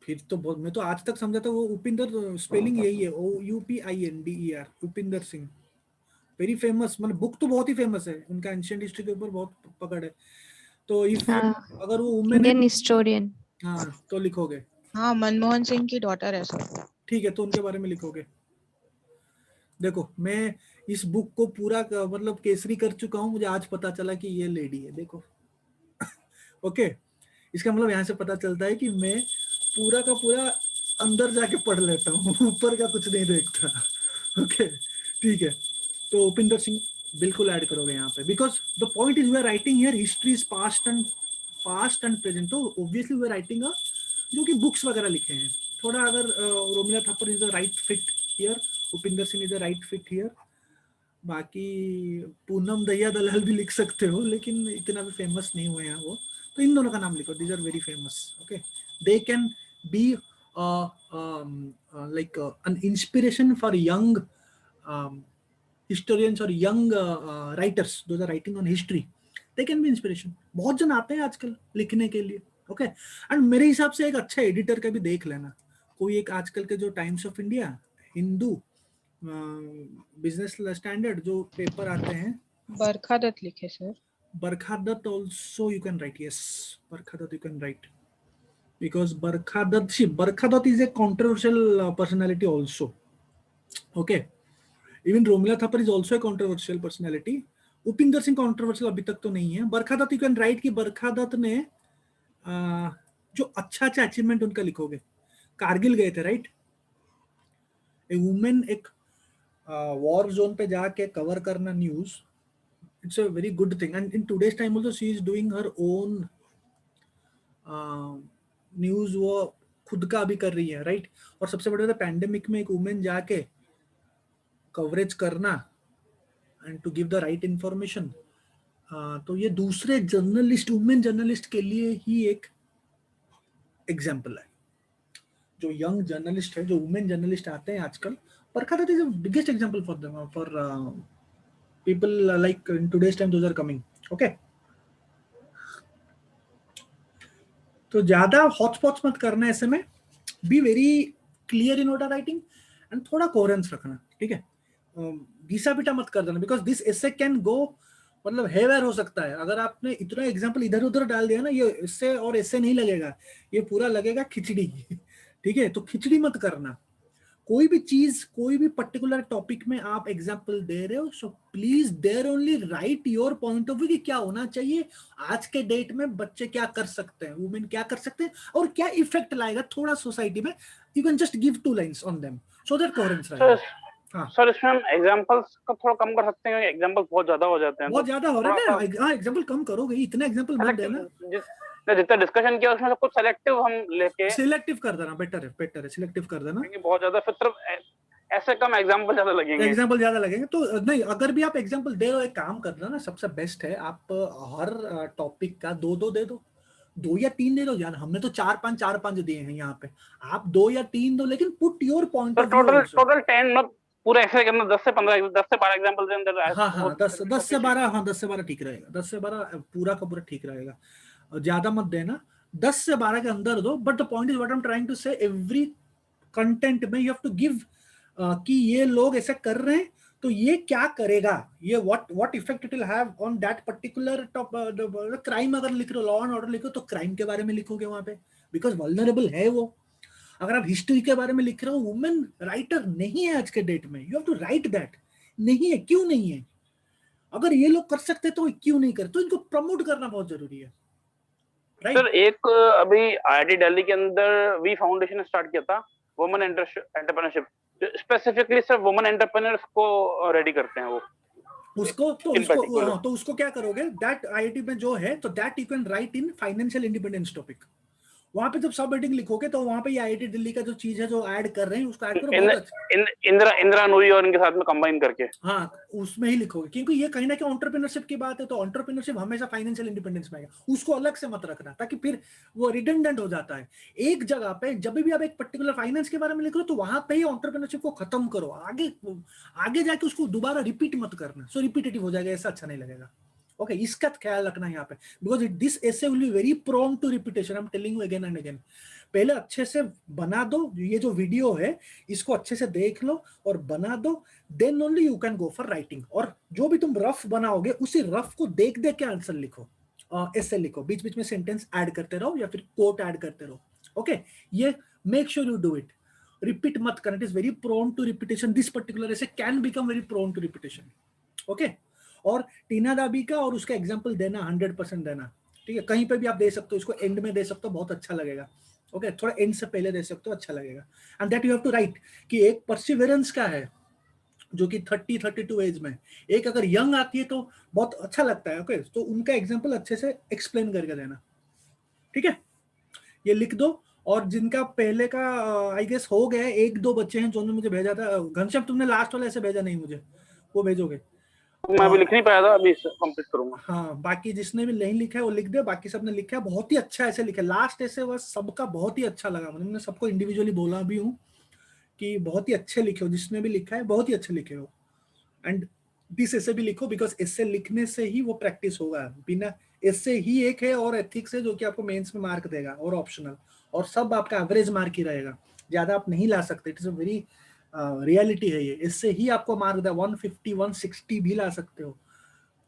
फिर तो बहुत, मैं तो आज तक समझा था वो उपिंदर स्पेलिंग यही है, OUPINDER, Upinder Singh, very famous, मतलब बुक तो बहुत ही फेमस है उनका, एंशिएंट हिस्ट्री के ऊपर बहुत पकड़ है। तो इफ अगर वो वुमेन इंडियन हिस्टोरियन, हाँ तो लिखोगे। हाँ, मनमोहन सिंह की डॉटर है सर। ठीक है, तो उनके बारे में लिखोगे। देखो मैं इस बुक को पूरा मतलब केसरी कर चुका हूँ, मुझे आज पता चला कि ये लेडी है, देखो। ओके, इसका मतलब यहाँ से पता चलता है कि मैं पूरा का पूरा अंदर जाके पढ़ लेता हूँ, ऊपर का कुछ नहीं देखता। ओके ठीक है, तो उपिंदर सिंह बिल्कुल ऐड करोगे यहाँ पे, because the point is we are writing here history is past and present, तो ऑब्वियसली वी आर राइटिंग जो कि बुक्स वगैरह लिखे हैं। थोड़ा अगर Romila Thapar is the right fit here, Upinder Singh is the right fit here, बाकी पूनम दहिया दलाल भी लिख सकते हो, लेकिन इतना भी फेमस नहीं हुए हैं वो, तो इन दोनों का नाम लिखो, these are very famous. Okay, they can be like an inspiration for young historians or young writers, those are writing on history, they can be inspiration। बहुत जन आते हैं आजकल लिखने के लिए। ओके एंड मेरे हिसाब से एक अच्छा एडिटर का भी देख लेना, कोई एक आजकल के जो Times of India, Hindu, Business Standard जो पेपर आते हैं। बरखा दत्त लिखे sir. Barkha Dutt also you can write, yes, Barkha Dutt you can write, because Barkha Dutt is a controversial personality also. Okay, even Romila Thapar is also a controversial personality. Upinder Singh controversial अभी तक तो नहीं है। बरखा Dutt you can write कि बरखा दत्त ने जो अच्छा achievement उनका लिखोगे, कारगिल गए थे राइट, ए वुमेन एक वॉर जोन पे जाके कवर करना news, it's a very good thing, and in today's time also she is doing her own news, वो खुद का भी कर रही है राइट। और सबसे बड़ा पैंडेमिक में एक वुमेन जाके कवरेज करना and to give the right information, तो ये दूसरे जर्नलिस्ट, वुमेन जर्नलिस्ट के लिए ही एक एग्जाम्पल है। जो यंग जर्नलिस्ट है, जो वुमेन जर्नलिस्ट आते हैं आजकल, Barkha Dutt is the biggest example for them, for people like in today's time those are coming। okay, तो ज्यादा हॉटस्पॉट्स मत करना ऐसे में, be very clear in what are writing and थोड़ा कोहेरेंस रखना, ठीक है। घिसा पिटा मत कर देना, because this essay can go, मतलब हेवेयर हो सकता है अगर आपने इतना एग्जांपल इधर उधर डाल दिया ना, ये इससे और ऐसे नहीं लगेगा, ये पूरा लगेगा खिचड़ी। ठीक है, तो खिचड़ी मत करना। कोई भी चीज, कोई भी पर्टिकुलर टॉपिक में आप एग्जांपल दे रहे हो, so please there only write your point of view कि क्या होना चाहिए आज के डेट में, बच्चे क्या कर सकते हैं, वुमेन क्या कर सकते हैं, और क्या इफेक्ट लाएगा थोड़ा सोसाइटी में। You can just give 2 lines on them so that coherence रहेगा। हाँ सर इसमें हम एग्जांपल्स को थोड़ा कम कर सकते हैं, एग्जांपल्स बहुत ज्यादा हो जाते हैं, बहुत ज्यादा हो रहे हैं थोड़ा ना। हाँ एग्जांपल कम करोगे, इतने एग्जांपल मत देना। जितना डिस्कशन किया उसमें से कुछ सेलेक्टिव हम लेके, सिलेक्टिव कर देना, बेटर है सिलेक्टिव कर देना, क्योंकि बहुत ज्यादा फिर तरफ ऐसे कम एग्जांपल ज्यादा लगेंगे, एग्जांपल ज्यादा लगेंगे तो नहीं। अगर भी आप एग्जांपल दे रहे हो, एक काम करना ना, सबसे बेस्ट है आप हर टॉपिक का दो दो दे दो, 2 या 3 दे दो यार। हमने तो 4-5 दिए हैं यहाँ पे, आप 2 या 3 दो, लेकिन put your point of view. Total 10 मत पूरा ऐसे करना, 10 से 12 एग्जांपल के अंदर। हाँ 10 से 12 ठीक रहेगा, 10 से 12 पूरा का पूरा ठीक रहेगा, ज्यादा मत देना, 10 से 12 के अंदर दो। But the point is what I am trying to say, every content में यू हैव टू गिव कि ये लोग ऐसा कर रहे हैं तो ये क्या करेगा, ये what effect it will have on that particular crime. अगर लिख रहे हो, लॉ एंड ऑर्डर लिखो तो क्राइम के बारे में लिखोगे वहां पे, बिकॉज वल्नरेबल है वो। अगर आप हिस्ट्री के बारे में लिख रहे हो, वुमेन राइटर नहीं है आज के डेट में, you have to write that. नहीं है, क्यों नहीं है? अगर ये लोग कर सकते तो क्यों नहीं करते? तो इनको प्रमोट करना बहुत जरूरी है। सर एक अभी आईआईटी दिल्ली के अंदर वी फाउंडेशन स्टार्ट किया था, वुमेन एंटरप्रेन्योरशिप, स्पेसिफिकली सिर्फ वुमेन एंटरप्रेन्योर्स को रेडी करते हैं वो। उसको तो उसको क्या करोगे, दैट आईआईटी में जो है, तो that you can right in financial independence topic. वहां पे जब सब हेडिंग लिखोगे तो वहां पे ये आईआईटी दिल्ली का जो चीज है जो ऐड कर रहे हैं उसको ऐड करो, बहुत अच्छा। इंदिरा नूरी और इनके साथ में कंबाइन करके, हाँ उसमें ही लिखोगे, क्योंकि ये कहीं ना कहीं एंटरप्रेन्योरशिप की बात है, तो एंटरप्रेन्योरशिप हमेशा फाइनेंशियल इंडिपेंडेंस में आएगा, उसको अलग से मत रखना, ताकि फिर वो रिडंडेंट हो जाता है। एक जगह पे जब भी आप एक पर्टिकुलर फाइनेंस के बारे में लिख रहे हो, तो वहां पे ही एंटरप्रेन्योरशिप को खत्म करो, आगे जाके उसको दोबारा रिपीट मत करना, सो रिपीटेटिव हो जाएगा, ऐसा अच्छा नहीं लगेगा। ओके, इसका ख्याल रखना यहाँ पे, because this essay will be very prone to repetition. I am telling you again and again. पहले अच्छे से बना दो, ये जो वीडियो है इसको अच्छे से देख लो और बना दो, then only you can go for writing. और जो भी तुम रफ बनाओगे, उसी रफ को देख देख के आंसर लिखो, ऐसे लिखो, बीच बीच में सेंटेंस ऐड करते रहो या फिर कोट ऐड करते रहो। ओके, ये make sure you do it, repeat मत करना, it is very prone to repetition, this particular essay can become very prone to repetition. Okay, और टीना दाबी का और उसका एग्जाम्पल देना, 100% देना, ठीक है। कहीं पे भी आप दे सकते हो, इसको एंड में दे सकते हो, बहुत अच्छा लगेगा। ओके, थोड़ा एंड से पहले दे सकते हो, अच्छा लगेगा। And that you have to write कि एक परसिवरेंस का है जो कि 30-32 एज में, एक अगर यंग आती है तो बहुत अच्छा लगता है। ओके, तो उनका एग्जाम्पल अच्छे से एक्सप्लेन करके देना, ठीक है। ये लिख दो। और जिनका पहले का आई गेस हो गया, 1-2 बच्चे हैं जो मुझे भेजा था, घनश्याम तुमने लास्ट वाला ऐसे भेजा नहीं मुझे, वो भेजोगे? मैं अभी लिख नहीं पाया था, अभी कंप्लीट करूंगा। हाँ, बाकी जिसने भी नहीं लिखा है वो लिख दे, बाकी सबने लिखा है, बहुत ही अच्छा ऐसे लिखा। लास्ट ऐसे बस सबका बहुत ही अच्छा लगा मुझे, मैंने सबको इंडिविजुअली बोला भी हूँ कि बहुत ही अच्छे लिखे हो, जिसने भी लिखा है बहुत ही अच्छे लिखे हो। एंड दिस ऐसे भी लिखो, बिकॉज ऐसे लिखने से ही वो प्रैक्टिस होगा। बिना ऐसे ही एक है और एथिक्स है जो कि आपको मेंस में मार्क देगा, और ऑप्शनल, और सब आपका एवरेज मार्क ही रहेगा, ज्यादा आप नहीं ला सकते। It is a very reality है ये। इससे ही आपको मार्क दे 150 160 भी ला सकते हो,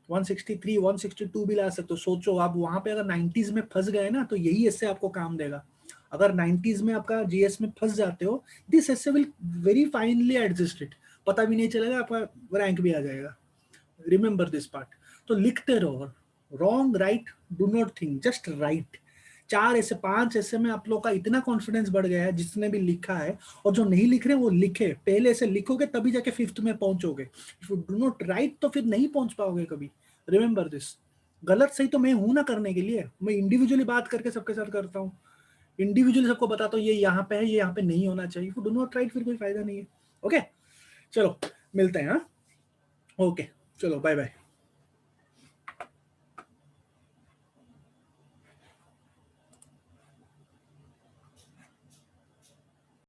163 162 भी ला सकते हो। सोचो आप वहां पे अगर 90s में फंस गए ना, तो यही ऐसे आपको काम देगा। अगर 90s में आपका जीएस में फंस जाते हो, दिस ऐसे will very finally adjust it, पता भी नहीं चलेगा, आपका रैंक भी आ जाएगा। Remember this part. तो लिखते रहो, wrong right do not think, just right. 4 ऐसे 5 ऐसे में आप लोग का इतना कॉन्फिडेंस बढ़ गया है जिसने भी लिखा है, और जो नहीं लिख रहे वो लिखे। पहले से लिखोगे तभी जाके 5th में पहुंचोगे। If you do not write तो फिर नहीं पहुंच पाओगे कभी। Remember this. गलत सही तो मैं हूं ना करने के लिए, मैं इंडिविजुअली बात करके सबके साथ करता हूँ, इंडिविजुअली सबको बताता हूँ ये यहाँ पे है, ये यहाँ पे नहीं होना चाहिए। डू नॉट राइट फिर कोई फायदा नहीं है। ओके, चलो मिलते हैं। हाँ, ओके, चलो बाय बाय।